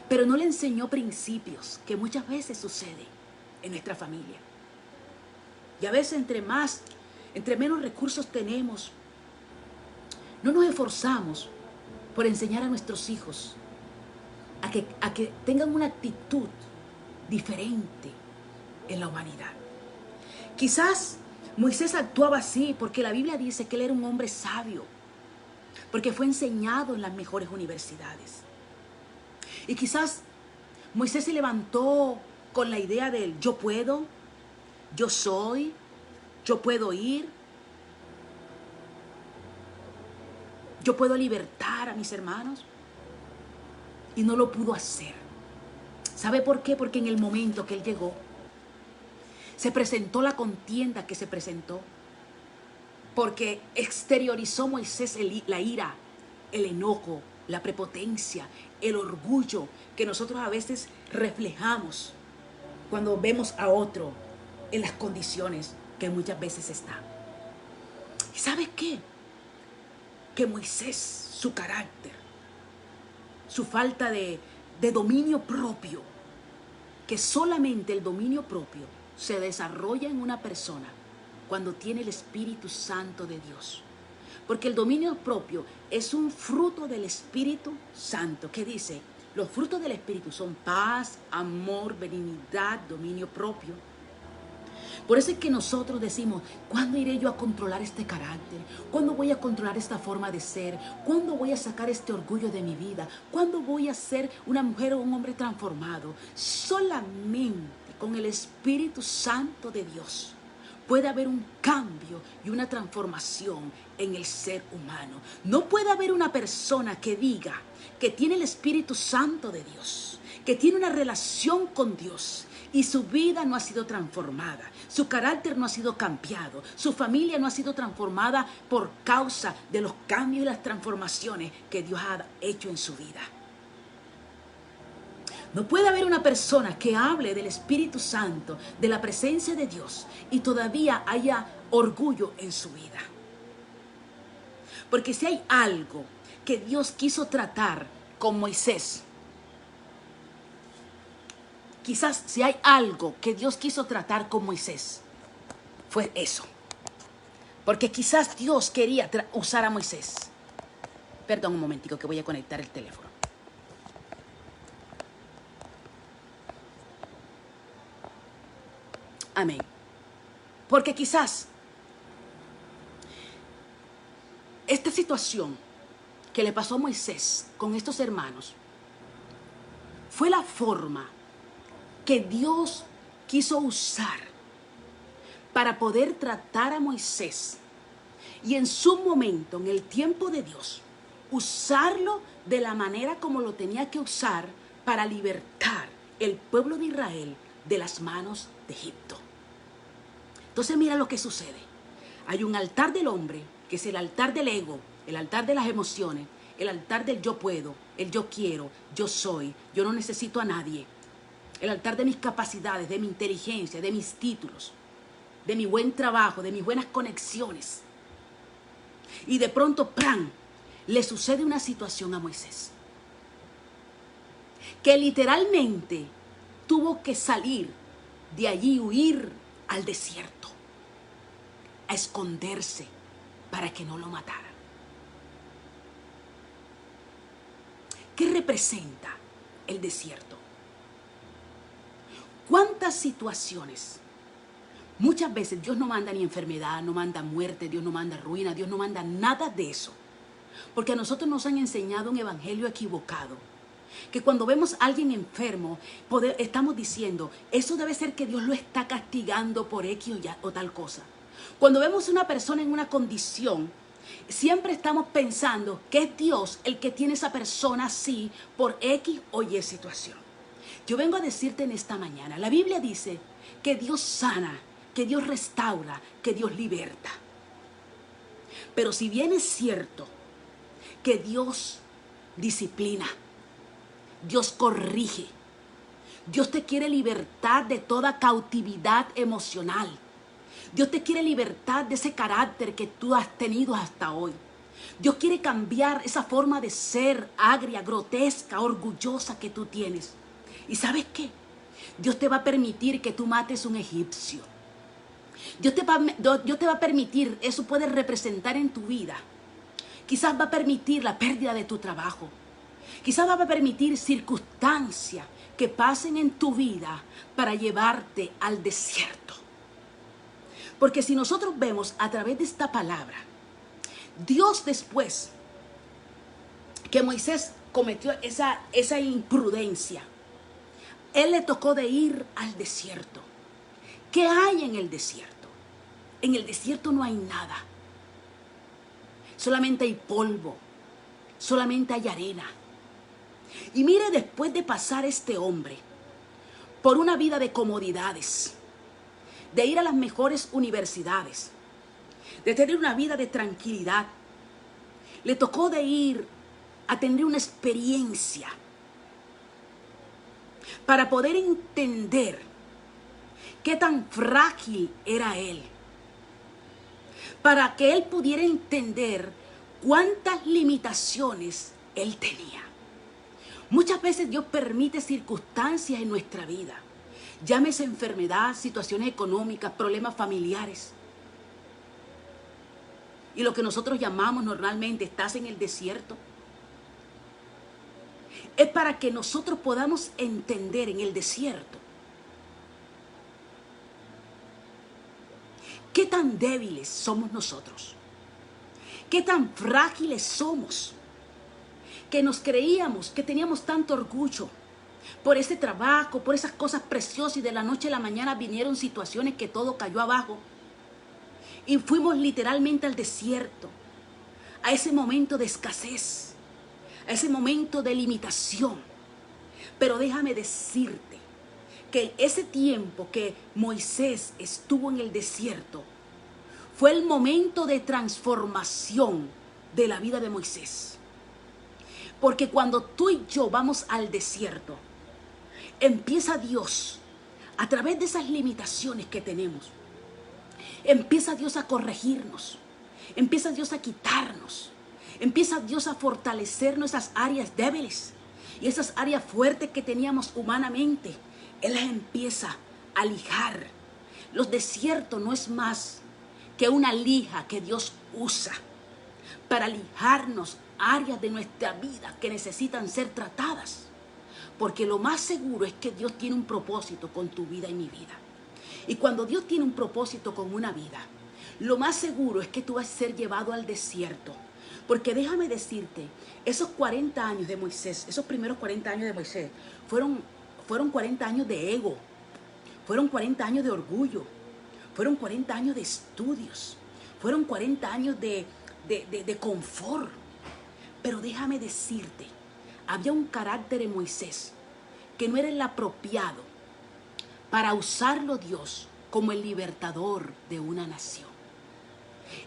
pero no le enseñó principios, que muchas veces sucede en nuestra familia. Y a veces entre menos recursos tenemos, no nos esforzamos por enseñar a nuestros hijos a que tengan una actitud diferente en la humanidad. Quizás Moisés actuaba así porque la Biblia dice que él era un hombre sabio, porque fue enseñado en las mejores universidades. Y quizás Moisés se levantó con la idea del yo puedo, yo soy, yo puedo ir, yo puedo libertar a mis hermanos. Y no lo pudo hacer. ¿Sabe por qué? Porque en el momento que él llegó, se presentó la contienda que se presentó. Porque exteriorizó Moisés la ira, el enojo, la prepotencia, el orgullo que nosotros a veces reflejamos cuando vemos a otro en las condiciones que muchas veces está. ¿Y sabes qué? Que Moisés, su carácter, su falta de dominio propio, que solamente el dominio propio se desarrolla en una persona cuando tiene el Espíritu Santo de Dios. Porque el dominio propio es un fruto del Espíritu Santo. ¿Qué dice? Los frutos del Espíritu son paz, amor, benignidad, dominio propio. Por eso es que nosotros decimos, ¿cuándo iré yo a controlar este carácter? ¿Cuándo voy a controlar esta forma de ser? ¿Cuándo voy a sacar este orgullo de mi vida? ¿Cuándo voy a ser una mujer o un hombre transformado? Solamente con el Espíritu Santo de Dios puede haber un cambio y una transformación en el ser humano. No puede haber una persona que diga que tiene el Espíritu Santo de Dios, que tiene una relación con Dios y su vida no ha sido transformada, su carácter no ha sido cambiado, su familia no ha sido transformada por causa de los cambios y las transformaciones que Dios ha hecho en su vida. No puede haber una persona que hable del Espíritu Santo, de la presencia de Dios, y todavía haya orgullo en su vida. Porque si hay algo que Dios quiso tratar con Moisés, quizás si hay algo que Dios quiso tratar con Moisés, fue eso. Porque quizás Dios quería usar a Moisés. Perdón un momentico que voy a conectar el teléfono. Amén. Porque quizás esta situación que le pasó a Moisés con estos hermanos fue la forma que Dios quiso usar para poder tratar a Moisés y en su momento, en el tiempo de Dios, usarlo de la manera como lo tenía que usar para libertar el pueblo de Israel de las manos de Egipto. Entonces mira lo que sucede. Hay un altar del hombre, que es el altar del ego, el altar de las emociones, el altar del yo puedo, el yo quiero, yo soy, yo no necesito a nadie. El altar de mis capacidades, de mi inteligencia, de mis títulos, de mi buen trabajo, de mis buenas conexiones. Y de pronto, ¡pran!, le sucede una situación a Moisés, que literalmente tuvo que salir de allí, huir al desierto, a esconderse para que no lo mataran. ¿Qué representa el desierto? ¿Cuántas situaciones? Muchas veces Dios no manda ni enfermedad, no manda muerte, Dios no manda ruina, Dios no manda nada de eso. Porque a nosotros nos han enseñado un evangelio equivocado. Que cuando vemos a alguien enfermo, estamos diciendo, eso debe ser que Dios lo está castigando por X o tal cosa. Cuando vemos a una persona en una condición, siempre estamos pensando que es Dios el que tiene esa persona así por X o Y situación. Yo vengo a decirte en esta mañana, la Biblia dice que Dios sana, que Dios restaura, que Dios liberta. Pero si bien es cierto que Dios disciplina, Dios corrige, Dios te quiere libertad de toda cautividad emocional. Dios te quiere libertad de ese carácter que tú has tenido hasta hoy. Dios quiere cambiar esa forma de ser agria, grotesca, orgullosa que tú tienes. ¿Y sabes qué? Dios te va a permitir que tú mates un egipcio. Dios te va a permitir, eso puede representar en tu vida. Quizás va a permitir la pérdida de tu trabajo. Quizás va a permitir circunstancias que pasen en tu vida para llevarte al desierto. Porque si nosotros vemos a través de esta palabra, Dios después que Moisés cometió esa imprudencia, Él le tocó de ir al desierto. ¿Qué hay en el desierto? En el desierto no hay nada. Solamente hay polvo, solamente hay arena. Y mire, después de pasar este hombre por una vida de comodidades, de ir a las mejores universidades, de tener una vida de tranquilidad, le tocó de ir a tener una experiencia para poder entender qué tan frágil era él, para que él pudiera entender cuántas limitaciones él tenía. Muchas veces Dios permite circunstancias en nuestra vida, llámese enfermedad, situaciones económicas, problemas familiares. Y lo que nosotros llamamos normalmente, estás en el desierto, es para que nosotros podamos entender en el desierto qué tan débiles somos nosotros, qué tan frágiles somos, que nos creíamos que teníamos tanto orgullo por ese trabajo, por esas cosas preciosas, y de la noche a la mañana vinieron situaciones que todo cayó abajo. Y fuimos literalmente al desierto, a ese momento de escasez, a ese momento de limitación. Pero déjame decirte que ese tiempo que Moisés estuvo en el desierto fue el momento de transformación de la vida de Moisés. Porque cuando tú y yo vamos al desierto, empieza Dios, a través de esas limitaciones que tenemos, empieza Dios a corregirnos, empieza Dios a quitarnos, empieza Dios a fortalecer nuestras áreas débiles y esas áreas fuertes que teníamos humanamente. Él las empieza a lijar. Los desiertos no es más que una lija que Dios usa para lijarnos áreas de nuestra vida que necesitan ser tratadas. Porque lo más seguro es que Dios tiene un propósito con tu vida y mi vida. Y cuando Dios tiene un propósito con una vida, lo más seguro es que tú vas a ser llevado al desierto. Porque déjame decirte, esos 40 años de Moisés, esos primeros 40 años de Moisés, fueron 40 años de ego, fueron 40 años de orgullo, fueron 40 años de estudios, fueron 40 años de confort. Pero déjame decirte, había un carácter en Moisés que no era el apropiado para usarlo Dios como el libertador de una nación.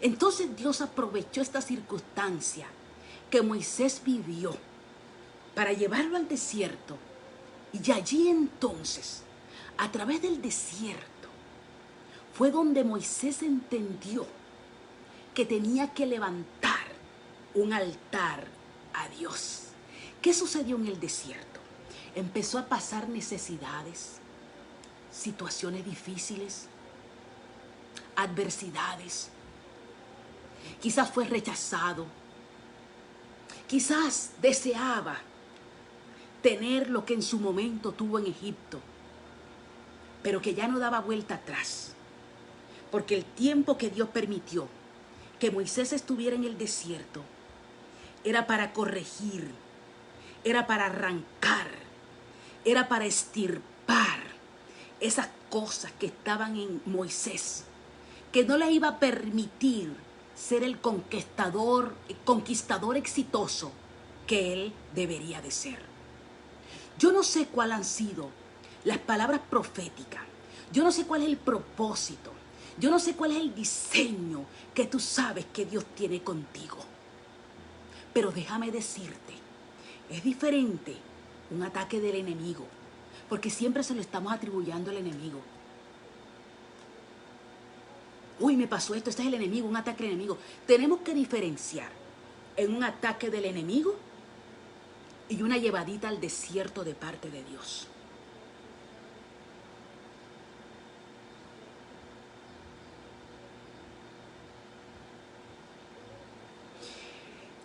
Entonces Dios aprovechó esta circunstancia que Moisés vivió para llevarlo al desierto. Y allí entonces, a través del desierto, fue donde Moisés entendió que tenía que levantar un altar a Dios. ¿Qué sucedió en el desierto? Empezó a pasar necesidades, situaciones difíciles, adversidades. Quizás fue rechazado. Quizás deseaba tener lo que en su momento tuvo en Egipto, pero que ya no daba vuelta atrás. Porque el tiempo que Dios permitió que Moisés estuviera en el desierto era para corregir, era para arrancar, era para extirpar esas cosas que estaban en Moisés, que no le iba a permitir ser el conquistador exitoso que él debería de ser. Yo no sé cuáles han sido las palabras proféticas, yo no sé cuál es el propósito, yo no sé cuál es el diseño que tú sabes que Dios tiene contigo. Pero déjame decirte, es diferente un ataque del enemigo, porque siempre se lo estamos atribuyendo al enemigo. Uy, me pasó esto, este es el enemigo, un ataque del enemigo. Tenemos que diferenciar en un ataque del enemigo y una llevadita al desierto de parte de Dios.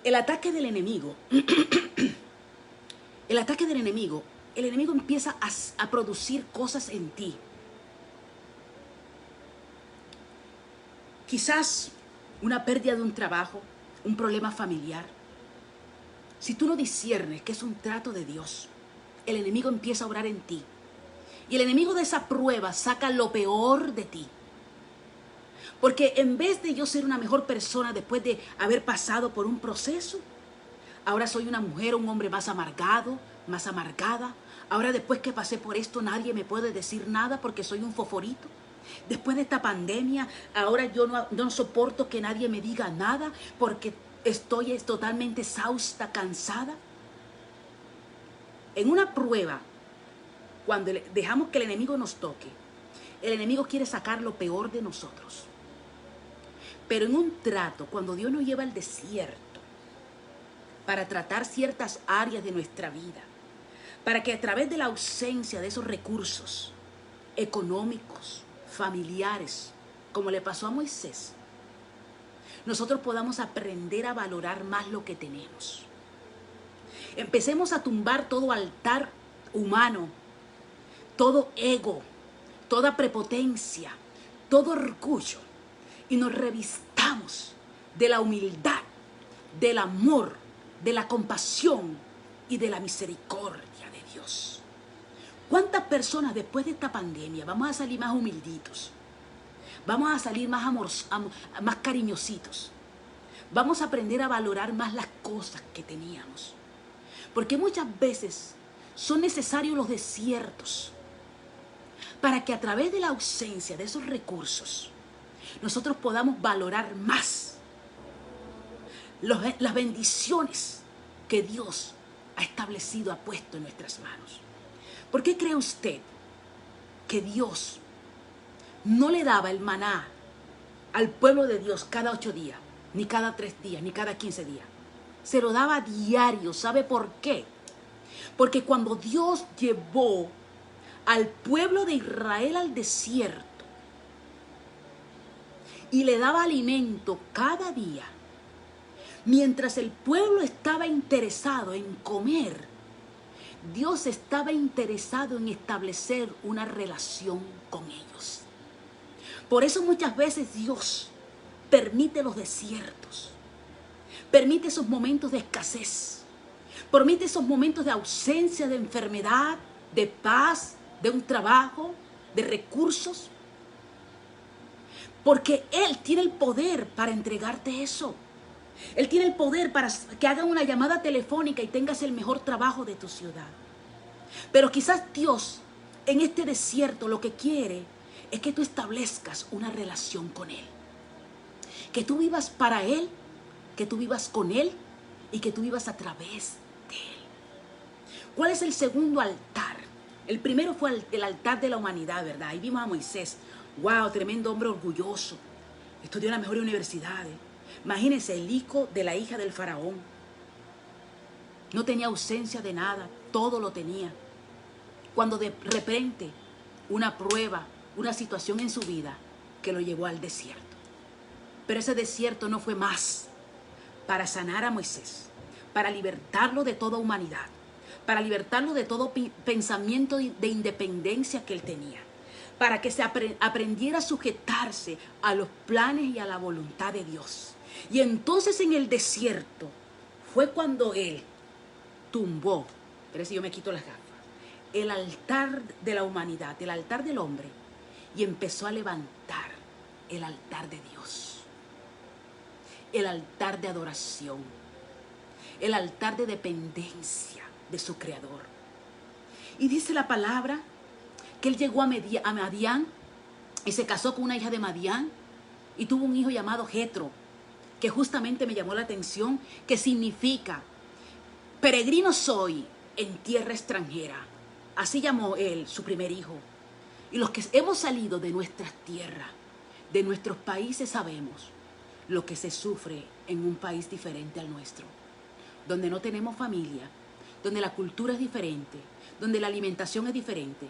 El ataque del enemigo, el enemigo empieza a producir cosas en ti. Quizás una pérdida de un trabajo, un problema familiar. Si tú no disiernes que es un trato de Dios, el enemigo empieza a obrar en ti. Y el enemigo de esa prueba saca lo peor de ti. Porque en vez de yo ser una mejor persona después de haber pasado por un proceso, ahora soy una mujer o un hombre más amargado, más amargada. Ahora después que pasé por esto nadie me puede decir nada porque soy un foforito. Después de esta pandemia, ahora yo no soporto que nadie me diga nada porque estoy totalmente exhausta, cansada. En una prueba, cuando dejamos que el enemigo nos toque, el enemigo quiere sacar lo peor de nosotros. Pero en un trato, cuando Dios nos lleva al desierto para tratar ciertas áreas de nuestra vida, para que a través de la ausencia de esos recursos económicos, familiares, como le pasó a Moisés, nosotros podamos aprender a valorar más lo que tenemos. Empecemos a tumbar todo altar humano, todo ego, toda prepotencia, todo orgullo, y nos revistamos de la humildad, del amor, de la compasión y de la misericordia de Dios. ¿Cuántas personas después de esta pandemia vamos a salir más humilditos? Vamos a salir más cariñositos. Vamos a aprender a valorar más las cosas que teníamos. Porque muchas veces son necesarios los desiertos para que a través de la ausencia de esos recursos nosotros podamos valorar más las bendiciones que Dios ha establecido, ha puesto en nuestras manos. ¿Por qué cree usted que Dios no le daba el maná al pueblo de Dios cada 8 días, ni cada 3 días, ni cada 15 días? Se lo daba diario. ¿Sabe por qué? Porque cuando Dios llevó al pueblo de Israel al desierto y le daba alimento cada día, mientras el pueblo estaba interesado en comer, Dios estaba interesado en establecer una relación con ellos. Por eso muchas veces Dios permite los desiertos, permite esos momentos de escasez, permite esos momentos de ausencia, de enfermedad, de paz, de un trabajo, de recursos, porque Él tiene el poder para entregarte eso. Él tiene el poder para que hagan una llamada telefónica y tengas el mejor trabajo de tu ciudad. Pero quizás Dios en este desierto lo que quiere es que tú establezcas una relación con Él. Que tú vivas para Él, que tú vivas con Él y que tú vivas a través de Él. ¿Cuál es el segundo altar? El primero fue el altar de la humanidad, ¿verdad? Ahí vimos a Moisés. ¡Wow! Tremendo hombre orgulloso. Estudió en las mejores universidades. Imagínense, el hijo de la hija del faraón. No tenía ausencia de nada, todo lo tenía. Cuando de repente una prueba, una situación en su vida que lo llevó al desierto. Pero ese desierto no fue más para sanar a Moisés, para libertarlo de toda humanidad, para libertarlo de todo pensamiento de independencia que él tenía, para que se aprendiera a sujetarse a los planes y a la voluntad de Dios. Y entonces en el desierto fue cuando él tumbó, pero si yo me quito las gafas, el altar de la humanidad, el altar del hombre, y empezó a levantar el altar de Dios, el altar de adoración, el altar de dependencia de su Creador. Y dice la palabra que él llegó a Madián y se casó con una hija de Madián y tuvo un hijo llamado Jetro, que justamente me llamó la atención, que significa peregrino soy en tierra extranjera. Así llamó él su primer hijo. Y los que hemos salido de nuestras tierras, de nuestros países, sabemos lo que se sufre en un país diferente al nuestro, donde no tenemos familia, donde la cultura es diferente, donde la alimentación es diferente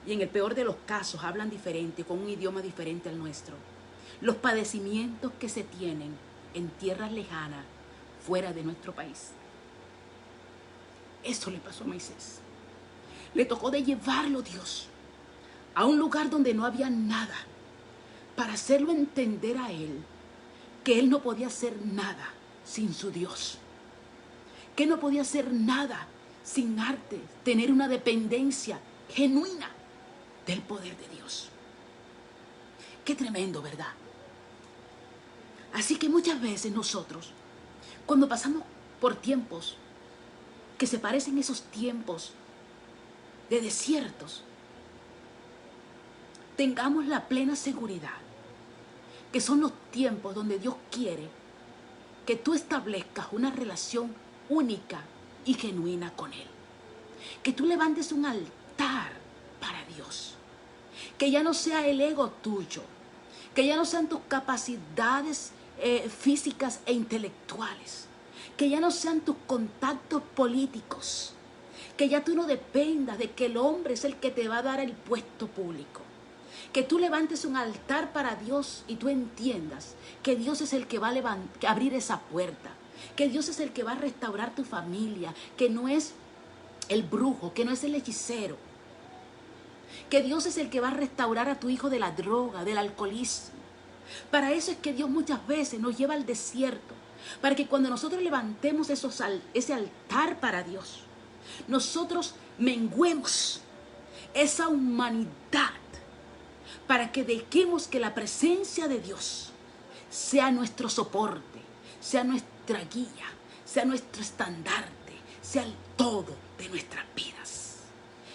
y en el peor de los casos hablan diferente, con un idioma diferente al nuestro. Los padecimientos que se tienen en tierras lejanas, fuera de nuestro país. Eso le pasó a Moisés. Le tocó de llevarlo Dios a un lugar donde no había nada, para hacerlo entender a él que él no podía hacer nada sin su Dios, que no podía hacer nada sin arte, tener una dependencia genuina del poder de Dios. Qué tremendo, ¿verdad? Así que muchas veces nosotros, cuando pasamos por tiempos que se parecen a esos tiempos de desiertos, tengamos la plena seguridad que son los tiempos donde Dios quiere que tú establezcas una relación única y genuina con Él. Que tú levantes un altar para Dios. Que ya no sea el ego tuyo. Que ya no sean tus capacidades físicas e intelectuales. Que ya no sean tus contactos políticos. Que ya tú no dependas de que el hombre es el que te va a dar el puesto público. Que tú levantes un altar para Dios y tú entiendas que Dios es el que va a abrir esa puerta. Que Dios es el que va a restaurar tu familia. Que no es el brujo, que no es el hechicero. Que Dios es el que va a restaurar a tu hijo de la droga, del alcoholismo. Para eso es que Dios muchas veces nos lleva al desierto. Para que cuando nosotros levantemos ese altar para Dios, nosotros menguemos esa humanidad. Para que dejemos que la presencia de Dios sea nuestro soporte, sea nuestra guía, sea nuestro estandarte, sea el todo de nuestras vidas.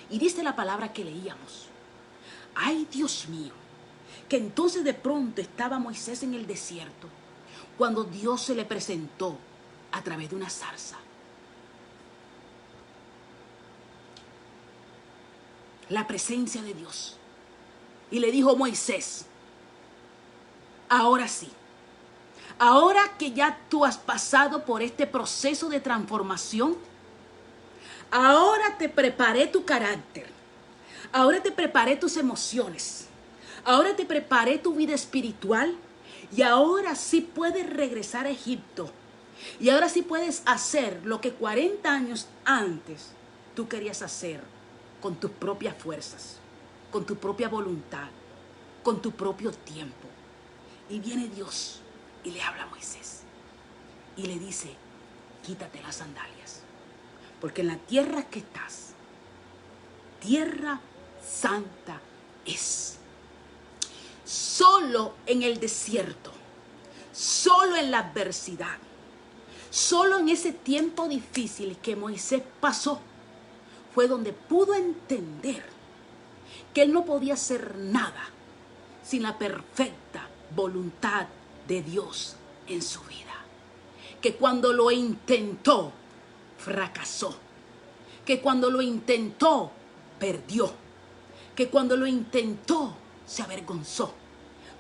Y dice la palabra que leíamos: ay, Dios mío, que entonces de pronto estaba Moisés en el desierto, cuando Dios se le presentó a través de una zarza. La presencia de Dios. Y le dijo: Moisés, ahora sí, ahora que ya tú has pasado por este proceso de transformación, ahora te preparé tu carácter, ahora te preparé tus emociones, ahora te preparé tu vida espiritual, y ahora sí puedes regresar a Egipto, y ahora sí puedes hacer lo que 40 años antes tú querías hacer con tus propias fuerzas, con tu propia voluntad, con tu propio tiempo. Y viene Dios y le habla a Moisés y le dice: quítate las sandalias, porque en la tierra que estás, tierra santa es. Solo en el desierto, solo en la adversidad, solo en ese tiempo difícil que Moisés pasó, fue donde pudo entender que él no podía hacer nada sin la perfecta voluntad de Dios en su vida. Que cuando lo intentó, fracasó. Que cuando lo intentó, perdió. Que cuando lo intentó, se avergonzó.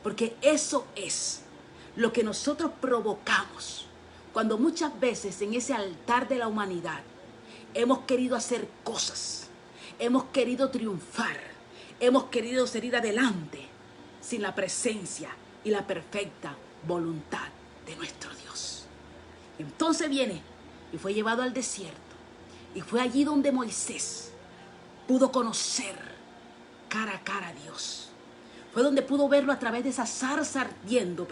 Porque eso es lo que nosotros provocamos cuando muchas veces en ese altar de la humanidad hemos querido hacer cosas, hemos querido triunfar, hemos querido seguir adelante sin la presencia y la perfecta voluntad de nuestro Dios. Entonces viene y fue llevado al desierto, y fue allí donde Moisés pudo conocer cara a cara a Dios. Fue donde pudo verlo a través de esa zarza ardiendo,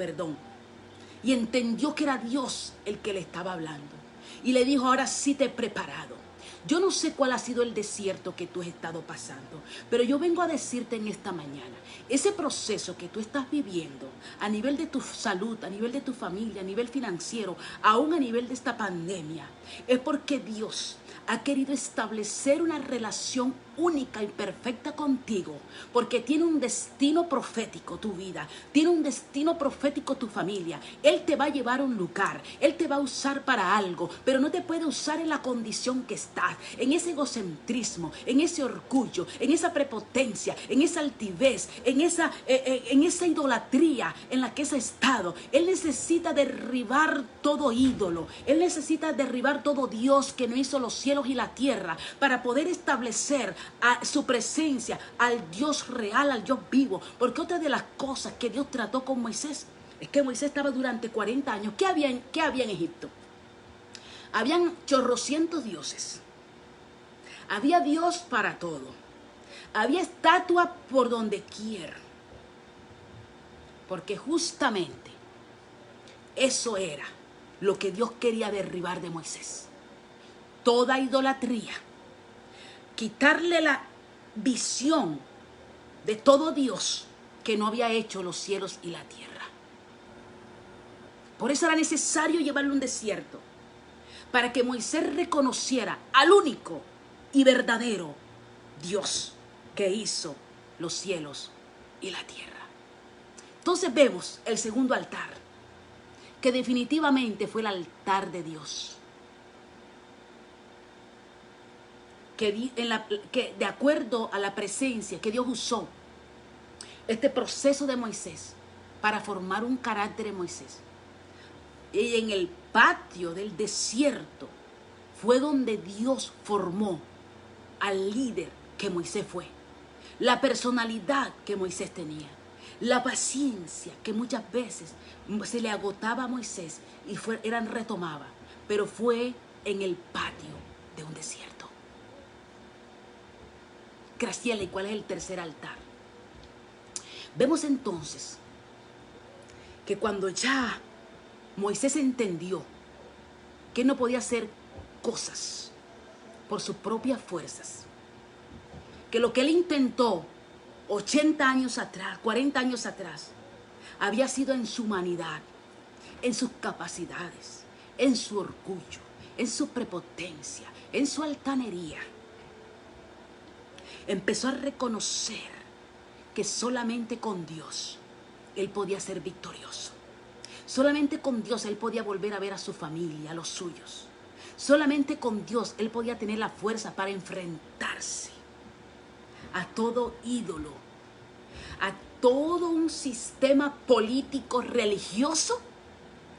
y entendió que era Dios el que le estaba hablando. Y le dijo: ahora sí te he preparado. Yo no sé cuál ha sido el desierto que tú has estado pasando, pero yo vengo a decirte en esta mañana, ese proceso que tú estás viviendo a nivel de tu salud, a nivel de tu familia, a nivel financiero, aún a nivel de esta pandemia, es porque Dios ha querido establecer una relación única y perfecta contigo, porque tiene un destino profético tu vida, tiene un destino profético tu familia. Él te va a llevar a un lugar, Él te va a usar para algo, pero no te puede usar en la condición que estás, en ese egocentrismo, en ese orgullo, en esa prepotencia, en esa altivez, en esa idolatría en la que has estado. Él necesita derribar todo ídolo, Él necesita derribar todo Dios que no hizo los cielos y la tierra, para poder establecer a su presencia, al Dios real, al Dios vivo. Porque otra de las cosas que Dios trató con Moisés es que Moisés estaba durante 40 años. ¿Qué había en Egipto? Habían chorrocientos dioses. Había Dios para todo. Había estatuas por donde quiera. Porque justamente eso era lo que Dios quería derribar de Moisés. Toda idolatría. Quitarle la visión de todo Dios que no había hecho los cielos y la tierra. Por eso era necesario llevarle un desierto, para que Moisés reconociera al único y verdadero Dios que hizo los cielos y la tierra. Entonces vemos el segundo altar, que definitivamente fue el altar de Dios. Que de acuerdo a la presencia que Dios usó este proceso de Moisés para formar un carácter en Moisés. Y en el patio del desierto fue donde Dios formó al líder que Moisés fue. La personalidad que Moisés tenía. La paciencia que muchas veces se le agotaba a Moisés y retomaba. Pero fue en el patio de un desierto. Graciela, ¿y cuál es el tercer altar? Vemos entonces que cuando ya Moisés entendió que no podía hacer cosas por sus propias fuerzas, que lo que él intentó 80 años atrás, 40 años atrás, había sido en su humanidad, en sus capacidades, en su orgullo, en su prepotencia, en su altanería. Empezó a reconocer que solamente con Dios él podía ser victorioso. Solamente con Dios él podía volver a ver a su familia, a los suyos. Solamente con Dios él podía tener la fuerza para enfrentarse a todo ídolo, a todo un sistema político religioso,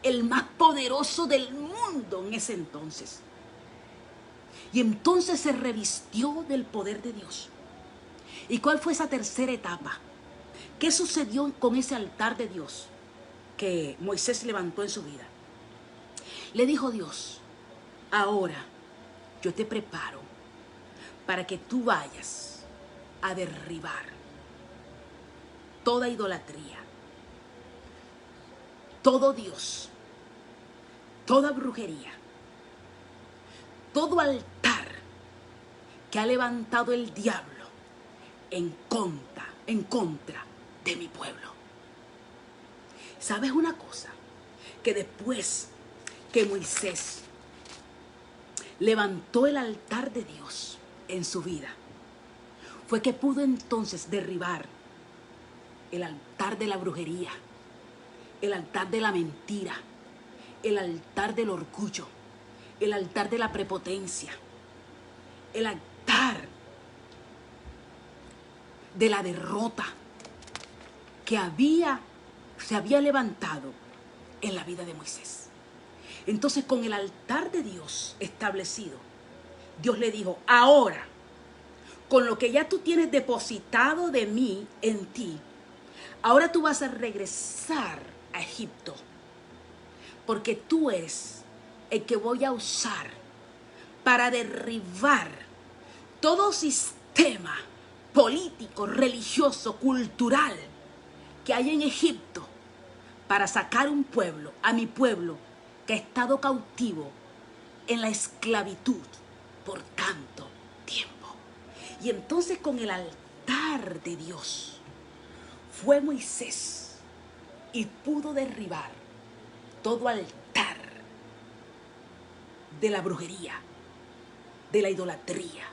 el más poderoso del mundo en ese entonces. Y entonces se revistió del poder de Dios. ¿Y cuál fue esa tercera etapa? ¿Qué sucedió con ese altar de Dios que Moisés levantó en su vida? Le dijo Dios: ahora yo te preparo para que tú vayas a derribar toda idolatría, todo Dios, toda brujería, todo altar que ha levantado el diablo en contra de mi pueblo. ¿Sabes una cosa? Que después que Moisés levantó el altar de Dios en su vida, fue que pudo entonces derribar el altar de la brujería, el altar de la mentira, el altar del orgullo, el altar de la prepotencia, el altar de la derrota que se había levantado en la vida de Moisés. Entonces, con el altar de Dios establecido, Dios le dijo: ahora, con lo que ya tú tienes depositado de mí en ti, ahora tú vas a regresar a Egipto, porque tú eres el que voy a usar para derribar todo sistema político, religioso, cultural que hay en Egipto, para sacar un pueblo, a mi pueblo, que ha estado cautivo en la esclavitud por tanto tiempo. Y entonces con el altar de Dios fue Moisés y pudo derribar todo altar de la brujería, de la idolatría,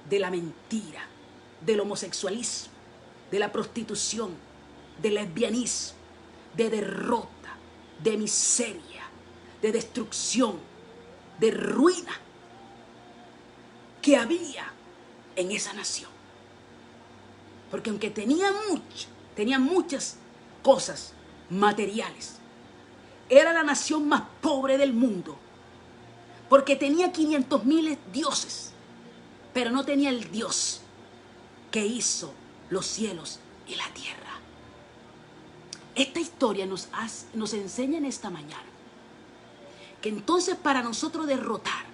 de la mentira, del homosexualismo, de la prostitución, del lesbianismo, de derrota, de miseria, de destrucción, de ruina que había en esa nación. Porque aunque tenía muchas cosas materiales, era la nación más pobre del mundo, porque tenía 500,000 dioses, pero no tenía el Dios que hizo los cielos y la tierra. Esta historia nos enseña en esta mañana que entonces para nosotros derrotar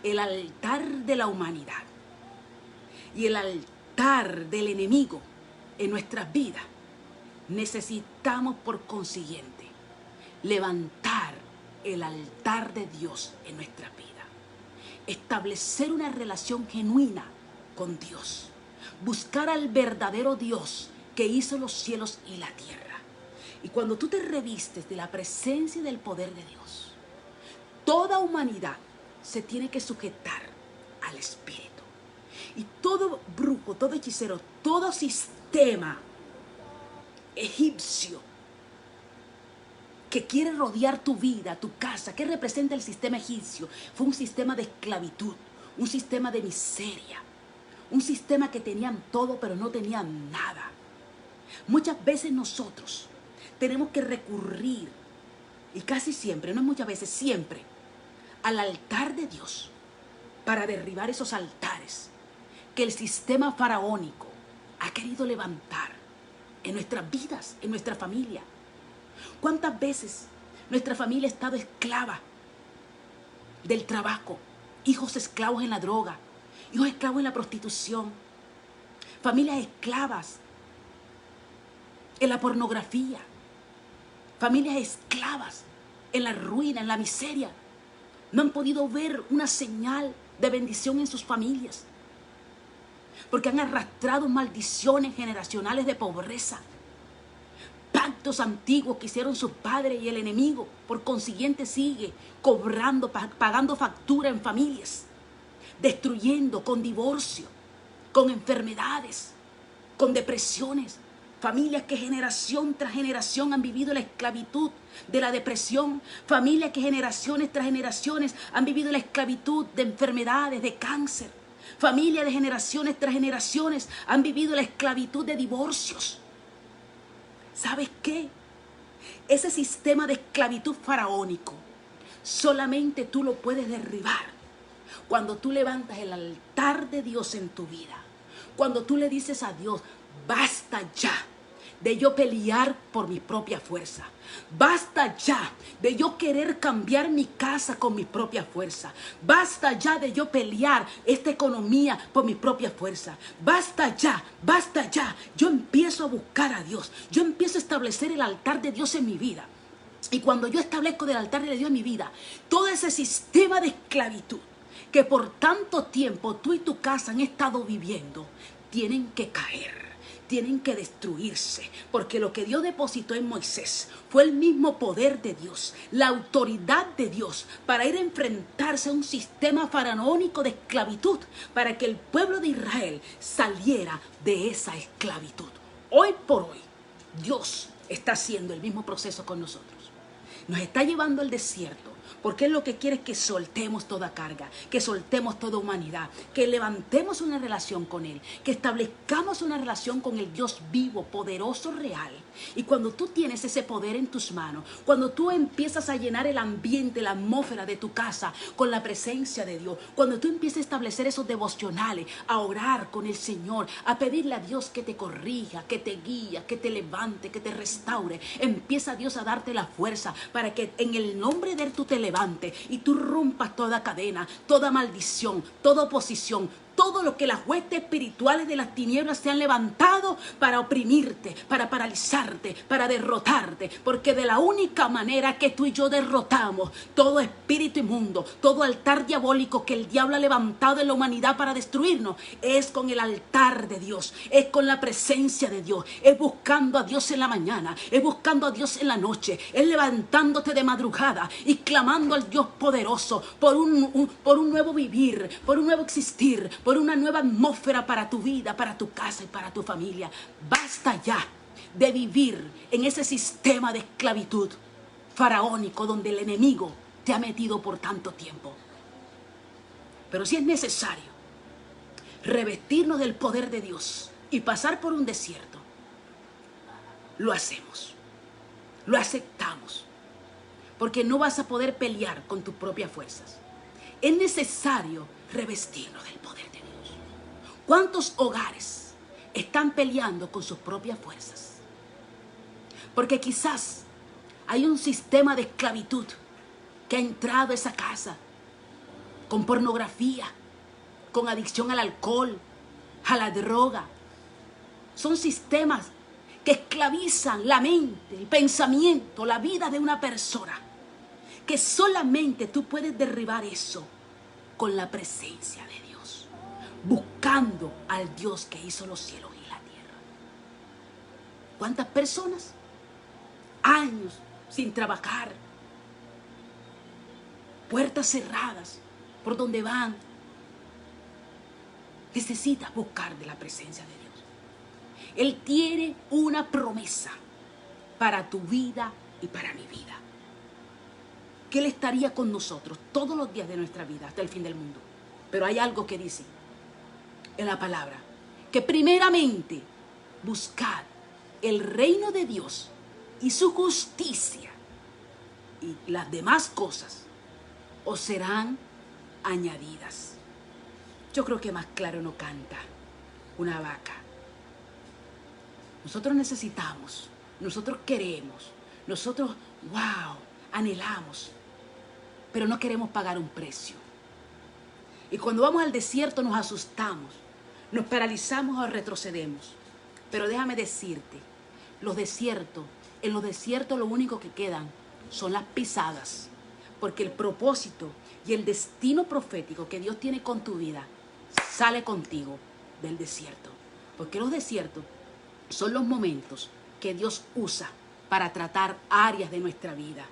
el altar de la humanidad y el altar del enemigo en nuestras vidas, necesitamos por consiguiente levantar el altar de Dios en nuestras vidas. Establecer una relación genuina con Dios. Buscar al verdadero Dios que hizo los cielos y la tierra. Y cuando tú te revistes de la presencia y del poder de Dios, toda humanidad se tiene que sujetar al Espíritu. Y todo brujo, todo hechicero, todo sistema egipcio que quiere rodear tu vida, tu casa. ¿Qué representa el sistema egipcio? Fue un sistema de esclavitud, un sistema de miseria, un sistema que tenían todo pero no tenían nada. Muchas veces nosotros tenemos que recurrir, y casi siempre, no muchas veces, siempre, al altar de Dios para derribar esos altares que el sistema faraónico ha querido levantar en nuestras vidas, en nuestra familia. ¿Cuántas veces nuestra familia ha estado esclava del trabajo? Hijos esclavos en la droga, hijos esclavos en la prostitución, familias esclavas en la pornografía, familias esclavas en la ruina, en la miseria. No han podido ver una señal de bendición en sus familias, porque han arrastrado maldiciones generacionales de pobreza, pactos antiguos que hicieron sus padres y el enemigo. Por consiguiente sigue cobrando, pagando factura en familias, destruyendo con divorcio, con enfermedades, con depresiones. Familias que generación tras generación han vivido la esclavitud de la depresión. Familias que generaciones tras generaciones han vivido la esclavitud de enfermedades, de cáncer. Familias de generaciones tras generaciones han vivido la esclavitud de divorcios. ¿Sabes qué? Ese sistema de esclavitud faraónico solamente tú lo puedes derribar cuando tú levantas el altar de Dios en tu vida. Cuando tú le dices a Dios: basta ya de yo pelear por mi propia fuerza. Basta ya de yo querer cambiar mi casa con mi propia fuerza. Basta ya de yo pelear esta economía por mi propia fuerza. Basta ya, basta ya. Yo empiezo a buscar a Dios. Yo empiezo a establecer el altar de Dios en mi vida. Y cuando yo establezco el altar de Dios en mi vida, todo ese sistema de esclavitud que por tanto tiempo tú y tu casa han estado viviendo, tienen que caer. Tienen que destruirse, porque lo que Dios depositó en Moisés fue el mismo poder de Dios, la autoridad de Dios para ir a enfrentarse a un sistema faraónico de esclavitud, para que el pueblo de Israel saliera de esa esclavitud. Hoy por hoy, Dios está haciendo el mismo proceso con nosotros. Nos está llevando al desierto, porque Él lo que quiere es que soltemos toda carga, que soltemos toda humanidad, que levantemos una relación con Él, que establezcamos una relación con el Dios vivo, poderoso, real. Y cuando tú tienes ese poder en tus manos, cuando tú empiezas a llenar el ambiente, la atmósfera de tu casa con la presencia de Dios, cuando tú empiezas a establecer esos devocionales, a orar con el Señor, a pedirle a Dios que te corrija, que te guíe, que te levante, que te restaure, empieza Dios a darte la fuerza para que en el nombre de Él tú te levantes y tú rompas toda cadena, toda maldición, toda oposición, todo lo que las huestes espirituales de las tinieblas se han levantado para oprimirte, para paralizarte, para derrotarte. Porque de la única manera que tú y yo derrotamos todo espíritu inmundo, todo altar diabólico que el diablo ha levantado en la humanidad para destruirnos, es con el altar de Dios, es con la presencia de Dios, es buscando a Dios en la mañana, es buscando a Dios en la noche, es levantándote de madrugada y clamando al Dios poderoso por un nuevo vivir, por un nuevo existir, por una nueva atmósfera para tu vida, para tu casa y para tu familia. Basta ya de vivir en ese sistema de esclavitud faraónico donde el enemigo te ha metido por tanto tiempo. Pero si es necesario revestirnos del poder de Dios y pasar por un desierto, lo hacemos, lo aceptamos, porque no vas a poder pelear con tus propias fuerzas. Es necesario revestirnos del poder de Dios. ¿Cuántos hogares están peleando con sus propias fuerzas? Porque quizás hay un sistema de esclavitud que ha entrado a esa casa con pornografía, con adicción al alcohol, a la droga. Son sistemas que esclavizan la mente, el pensamiento, la vida de una persona, que solamente tú puedes derribar eso con la presencia de Dios, buscando al Dios que hizo los cielos y la tierra. ¿Cuántas personas? Años sin trabajar, puertas cerradas por donde van. Necesitas buscar de la presencia de Dios. Él tiene una promesa para tu vida y para mi vida. Que Él estaría con nosotros todos los días de nuestra vida hasta el fin del mundo. Pero hay algo que dice en la palabra, que primeramente buscad el reino de Dios y su justicia, y las demás cosas os serán añadidas. Yo creo que más claro no canta una vaca. Nosotros necesitamos, nosotros queremos, nosotros, wow, anhelamos, pero no queremos pagar un precio. Y cuando vamos al desierto nos asustamos, nos paralizamos o retrocedemos. Pero déjame decirte, en los desiertos lo único que quedan son las pisadas, porque el propósito y el destino profético que Dios tiene con tu vida sale contigo del desierto. Porque los desiertos son los momentos que Dios usa para tratar áreas de nuestra vida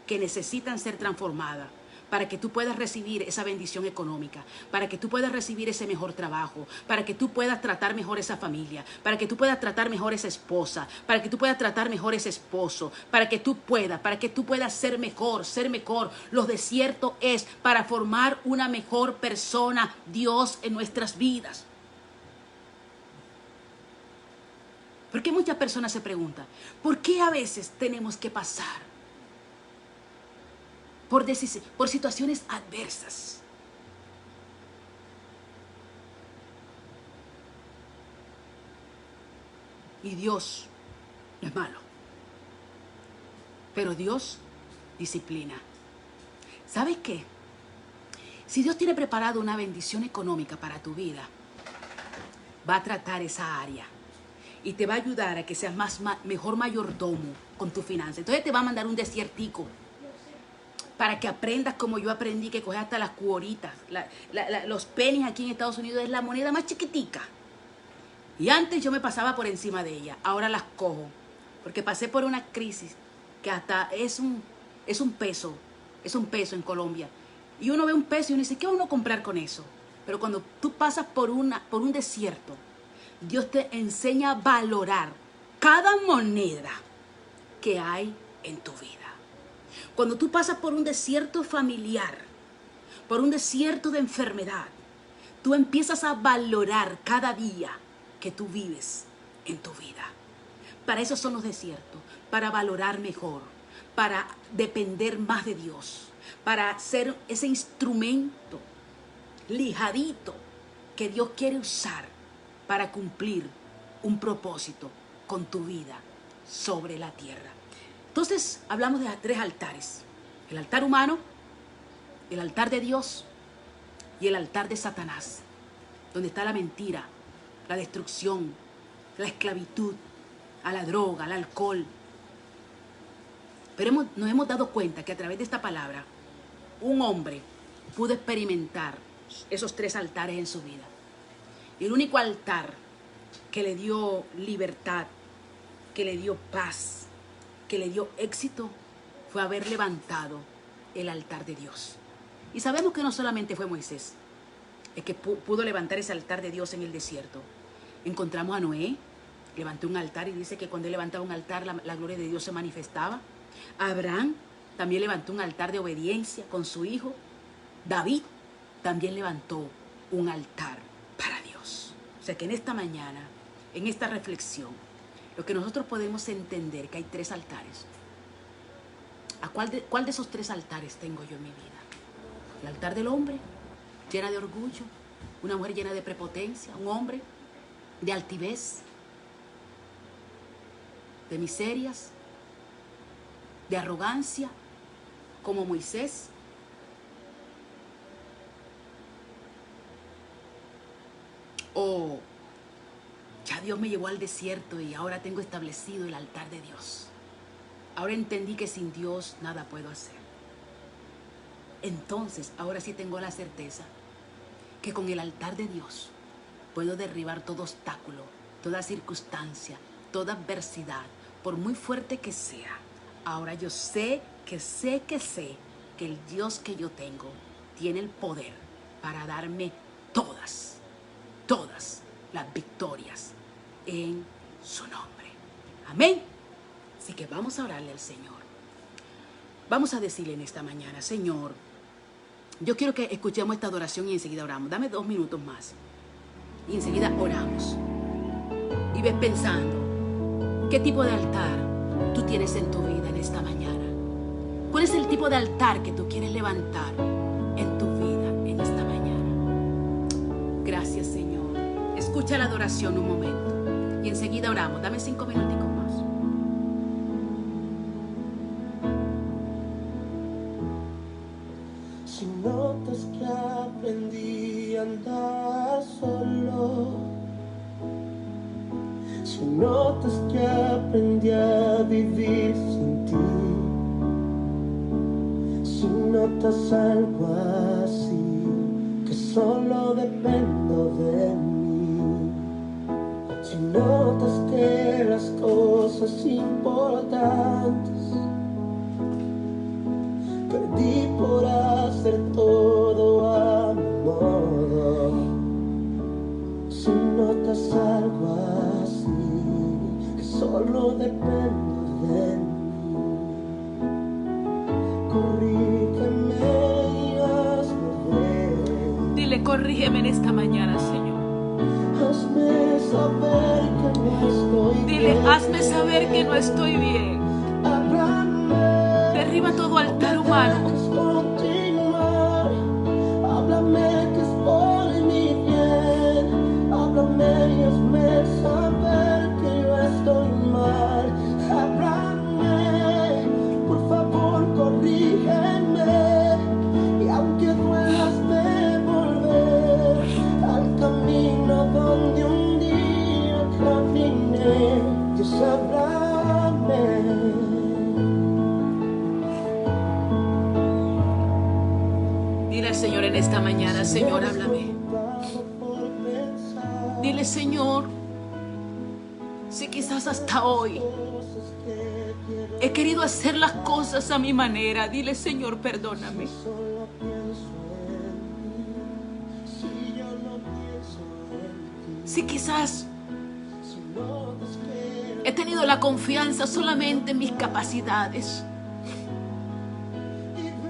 que necesitan ser transformadas, para que tú puedas recibir esa bendición económica, para que tú puedas recibir ese mejor trabajo, para que tú puedas tratar mejor esa familia, para que tú puedas tratar mejor esa esposa, para que tú puedas tratar mejor ese esposo, para que tú puedas ser mejor. Los desiertos es para formar una mejor persona, Dios, en nuestras vidas. Porque muchas personas se preguntan, ¿por qué a veces tenemos que pasar por situaciones adversas? Y Dios no es malo, pero Dios disciplina. ¿Sabes qué? Si Dios tiene preparado una bendición económica para tu vida, va a tratar esa área y te va a ayudar a que seas mejor mayordomo con tu finanza. Entonces te va a mandar un desiertico para que aprendas como yo aprendí, que coges hasta las cuoritas. Los pennies aquí en Estados Unidos es la moneda más chiquitica. Y antes yo me pasaba por encima de ella, ahora las cojo. Porque pasé por una crisis que hasta es un peso en Colombia. Y uno ve un peso y uno dice, ¿qué va uno a comprar con eso? Pero cuando tú pasas por un desierto, Dios te enseña a valorar cada moneda que hay en tu vida. Cuando tú pasas por un desierto familiar, por un desierto de enfermedad, tú empiezas a valorar cada día que tú vives en tu vida. Para eso son los desiertos, para valorar mejor, para depender más de Dios, para ser ese instrumento lijadito que Dios quiere usar para cumplir un propósito con tu vida sobre la tierra. Entonces hablamos de 3 altares: el altar humano, el altar de Dios y el altar de Satanás, donde está la mentira, la destrucción, la esclavitud, a la droga, al alcohol. Pero nos hemos dado cuenta que a través de esta palabra un hombre pudo experimentar esos 3 altares en su vida. Y el único altar que le dio libertad, que le dio paz, que le dio éxito, fue haber levantado el altar de Dios. Y sabemos que no solamente fue Moisés el que pudo levantar ese altar de Dios en el desierto. Encontramos a Noé, levantó un altar y dice que cuando él levantaba un altar la gloria de Dios se manifestaba. Abraham también levantó un altar de obediencia con su hijo. David también levantó un altar para Dios. O sea que en esta mañana, en esta reflexión, lo que nosotros podemos entender que hay 3 altares. ¿Cuál de esos 3 altares tengo yo en mi vida? El altar del hombre, llena de orgullo, una mujer llena de prepotencia, un hombre de altivez, de miserias, de arrogancia, como Moisés. O ya Dios me llevó al desierto y ahora tengo establecido el altar de Dios. Ahora entendí que sin Dios nada puedo hacer. Entonces, ahora sí tengo la certeza que con el altar de Dios puedo derribar todo obstáculo, toda circunstancia, toda adversidad, por muy fuerte que sea. Ahora yo sé que el Dios que yo tengo tiene el poder para darme todas las victorias en su nombre. Amén. Así que vamos a orarle al Señor. Vamos a decirle en esta mañana: Señor, yo quiero que escuchemos esta adoración y enseguida oramos. Dame 2 minutos más y enseguida oramos. Y ves pensando, ¿qué tipo de altar tú tienes en tu vida en esta mañana? ¿Cuál es el tipo de altar que tú quieres levantar en tu vida en esta mañana? Gracias, Señor. Escucha la adoración un momento y enseguida oramos. Dame 5 minuticos más. Si notas que aprendí a andar solo, si notas que aprendí a vivir sin ti, si notas algo así, que solo dependo de mí, si notas que las cosas importantes perdí por hacer todo a mi modo, si notas algo así, que solo dependo de mí, corrígeme y hazme ver. Dile: corrígeme en esta mañana, Señor. Hazme saber que no estoy Dile: bien. hazme saber que no estoy bien. Háblame. Derriba todo altar humano. Háblame que es por mi bien. Háblame y hazme saber que yo estoy mal. Háblame, por favor, corrígeme. Y aunque duelas de volver al camino donde un día caminé, Dios, háblame. Dile al Señor en esta mañana: Señor, háblame. Dile: Señor, si quizás hasta hoy he querido hacer las cosas a mi manera, dile: Señor, perdóname. Si quizás he tenido la confianza solamente en mis capacidades,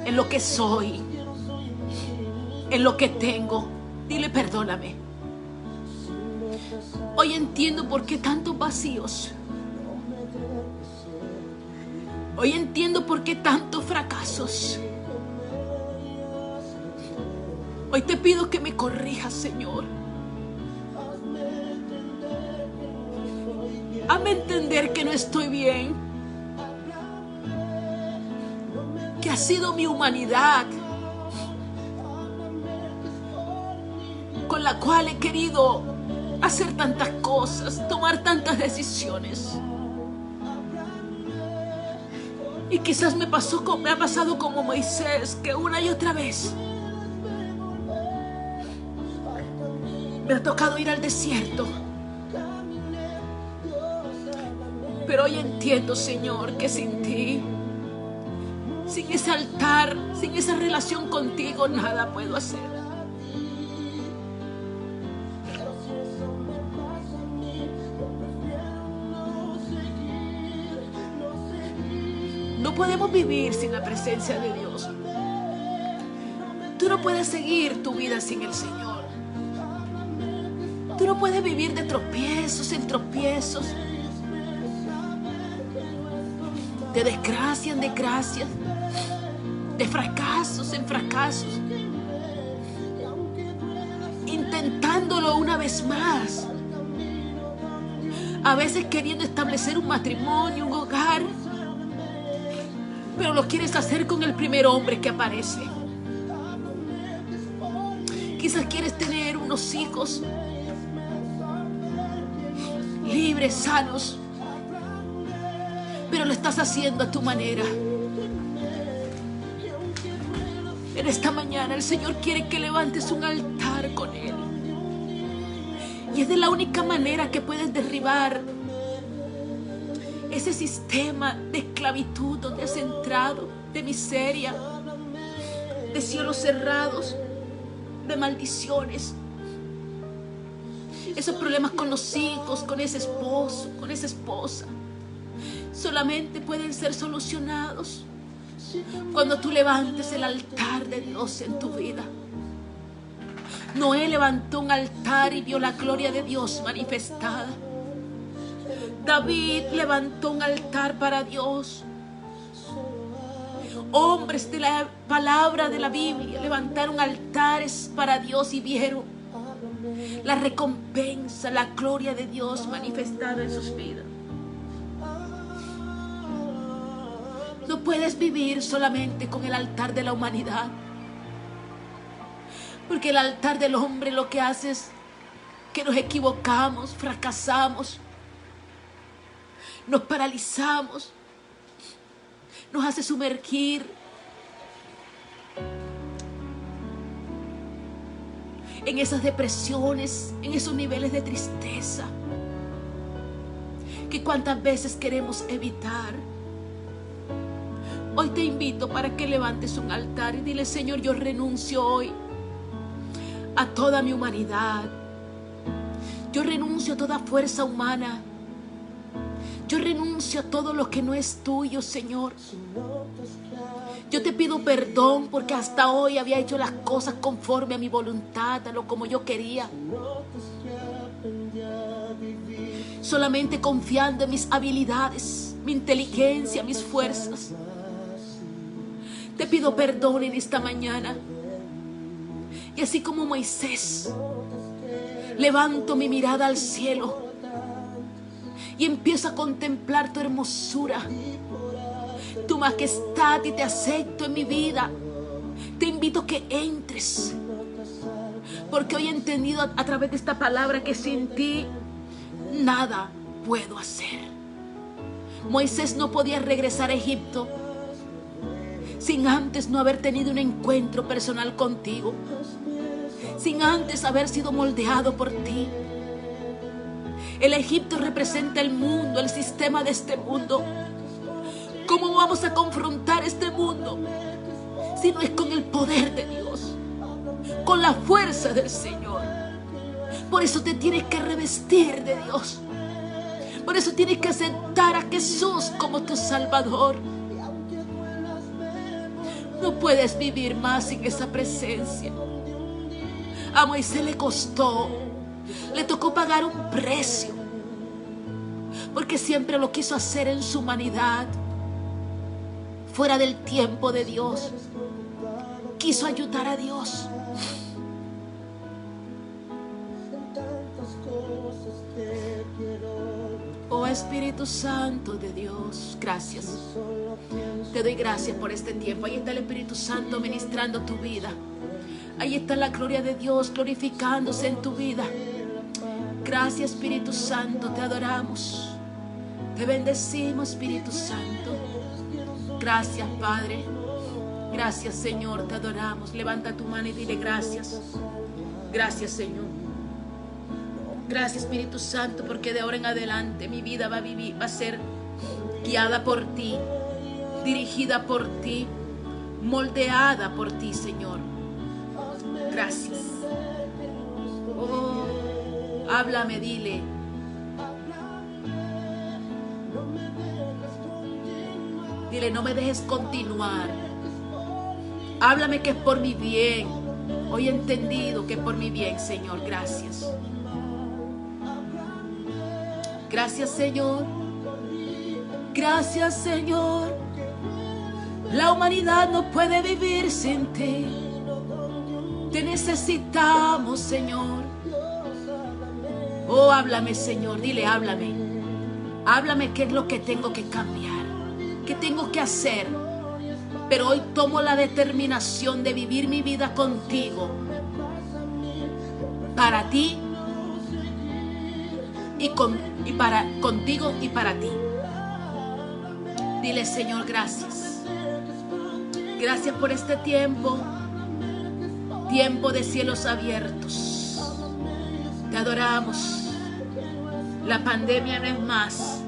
en lo que soy, en lo que tengo, dile: perdóname. Hoy entiendo por qué tantos vacíos. Hoy entiendo por qué tantos fracasos. Hoy te pido que me corrijas, Señor. Hazme entender que no estoy bien, que ha sido mi humanidad con la cual he querido hacer tantas cosas, tomar tantas decisiones. Y quizás me ha pasado como Moisés, que una y otra vez me ha tocado ir al desierto. Pero hoy entiendo, Señor, que sin ti, sin ese altar, sin esa relación contigo, nada puedo hacer. No podemos vivir sin la presencia de Dios. Tú no puedes seguir tu vida sin el Señor. Tú no puedes vivir de tropiezos en tropiezos, de desgracia en desgracia, de fracasos en fracasos, intentándolo una vez más, a veces queriendo establecer un matrimonio, un hogar, pero lo quieres hacer con el primer hombre que aparece. Quizás quieres tener unos hijos libres, sanos, pero lo estás haciendo a tu manera. En esta mañana el Señor quiere que levantes un altar con Él. Y es de la única manera que puedes derribar ese sistema de esclavitud donde has entrado, de miseria, de cielos cerrados, de maldiciones. Esos problemas con los hijos, con ese esposo, con esa esposa, solamente pueden ser solucionados Cuando tú levantes el altar de Dios en tu vida. Noé levantó un altar y vio la gloria de Dios manifestada. David levantó un altar para Dios. Hombres de la palabra de la Biblia levantaron altares para Dios y vieron la recompensa, la gloria de Dios manifestada en sus vidas. No puedes vivir solamente con el altar de la humanidad, porque el altar del hombre lo que hace es que nos equivocamos, fracasamos, nos paralizamos, nos hace sumergir en esas depresiones, en esos niveles de tristeza que cuántas veces queremos evitar. Hoy te invito para que levantes un altar y dile: Señor, yo renuncio hoy a toda mi humanidad. Yo renuncio a toda fuerza humana. Yo renuncio a todo lo que no es tuyo, Señor. Yo te pido perdón porque hasta hoy había hecho las cosas conforme a mi voluntad, a lo como yo quería. Solamente confiando en mis habilidades, mi inteligencia, mis fuerzas. Te pido perdón en esta mañana. Y así como Moisés, levanto mi mirada al cielo y empiezo a contemplar tu hermosura, tu majestad, y te acepto en mi vida. Te invito a que entres, porque hoy he entendido a través de esta palabra que sin ti nada puedo hacer. Moisés no podía regresar a Egipto sin antes no haber tenido un encuentro personal contigo, sin antes haber sido moldeado por ti. El Egipto representa el mundo, el sistema de este mundo. ¿Cómo vamos a confrontar este mundo si no es con el poder de Dios, con la fuerza del Señor? Por eso te tienes que revestir de Dios. Por eso tienes que aceptar a Jesús como tu Salvador. No puedes vivir más sin esa presencia. A Moisés le costó, le tocó pagar un precio, porque siempre lo quiso hacer en su humanidad, fuera del tiempo de Dios. Quiso ayudar a Dios. Oh Espíritu Santo de Dios, gracias. Te doy gracias por este tiempo. Ahí está el Espíritu Santo ministrando tu vida. Ahí está la gloria de Dios glorificándose en tu vida. Gracias, Espíritu Santo, te adoramos. Te bendecimos, Espíritu Santo. Gracias, Padre. Gracias, Señor, te adoramos. Levanta tu mano y dile gracias. Gracias, Señor. Gracias, Espíritu Santo, porque de ahora en adelante mi vida va a ser guiada por ti, dirigida por ti, moldeada por ti, Señor. Gracias. Oh, háblame, dile. Dile, no me dejes continuar. Háblame que es por mi bien. Hoy he entendido que es por mi bien, Señor. Gracias. Gracias, Señor. Gracias, Señor. La humanidad no puede vivir sin ti. Te necesitamos, Señor. Oh, háblame, Señor. Dile, háblame. Háblame qué es lo que tengo que cambiar, qué tengo que hacer. Pero hoy tomo la determinación de vivir mi vida contigo, para ti contigo y para ti. Dile, Señor, gracias. Gracias por este tiempo de cielos abiertos. Te adoramos. La pandemia no es más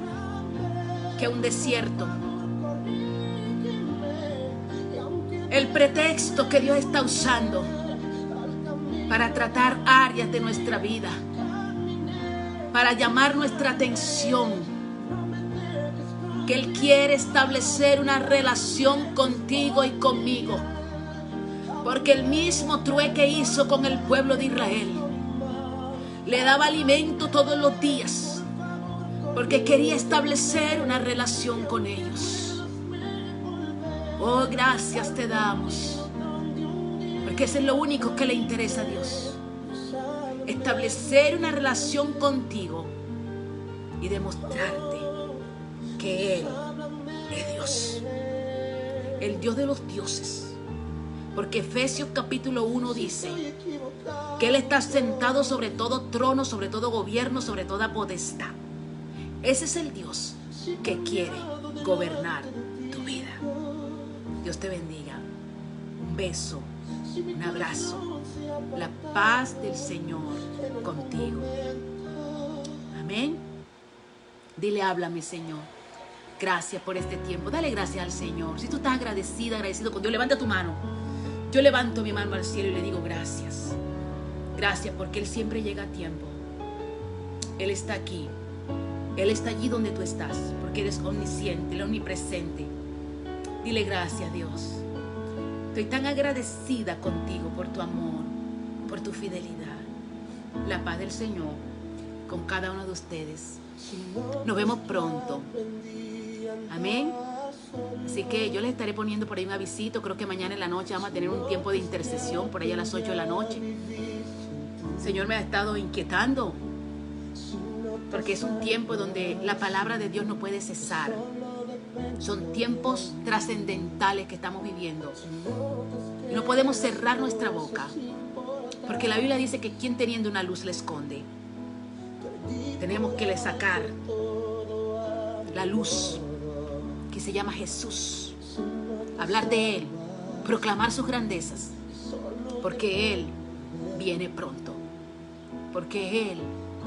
que un desierto. El pretexto que Dios está usando para tratar áreas de nuestra vida, para llamar nuestra atención. que Él quiere establecer una relación contigo y conmigo. Porque el mismo trueque que hizo con el pueblo de Israel, le daba alimento todos los días, porque quería establecer una relación con ellos. Oh, gracias te damos, porque eso es lo único que le interesa a Dios. Establecer una relación contigo y demostrarte que Él es Dios, el Dios de los dioses. Porque Efesios capítulo 1 dice que Él está sentado sobre todo trono, sobre todo gobierno, sobre toda potestad. Ese es el Dios que quiere gobernar tu vida. Dios te bendiga. Un beso, un abrazo. La paz del Señor contigo. Amén. Dile, háblame, Señor. Gracias por este tiempo. Dale gracias al Señor. Si tú estás agradecido con Dios, levanta tu mano. Yo levanto mi mano al cielo y le digo gracias. Gracias porque Él siempre llega a tiempo. Él está aquí. Él está allí donde tú estás, porque eres omnisciente, Él es omnipresente. Dile gracias, Dios. Estoy tan agradecida contigo por tu amor, por tu fidelidad. La paz del Señor con cada uno de ustedes. Nos vemos pronto. Amén. Así que yo les estaré poniendo por ahí un avisito. Creo que mañana en la noche vamos a tener un tiempo de intercesión, por ahí a las 8 de la noche. El Señor me ha estado inquietando, porque es un tiempo donde la palabra de Dios no puede cesar. Son tiempos trascendentales que estamos viviendo. Y no podemos cerrar nuestra boca, porque la Biblia dice que quien teniendo una luz la esconde. Tenemos que sacar la luz que se llama Jesús, hablar de Él, proclamar sus grandezas, porque Él viene pronto, porque Él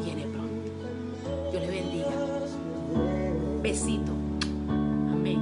viene pronto. Dios le bendiga. Besito. Amén.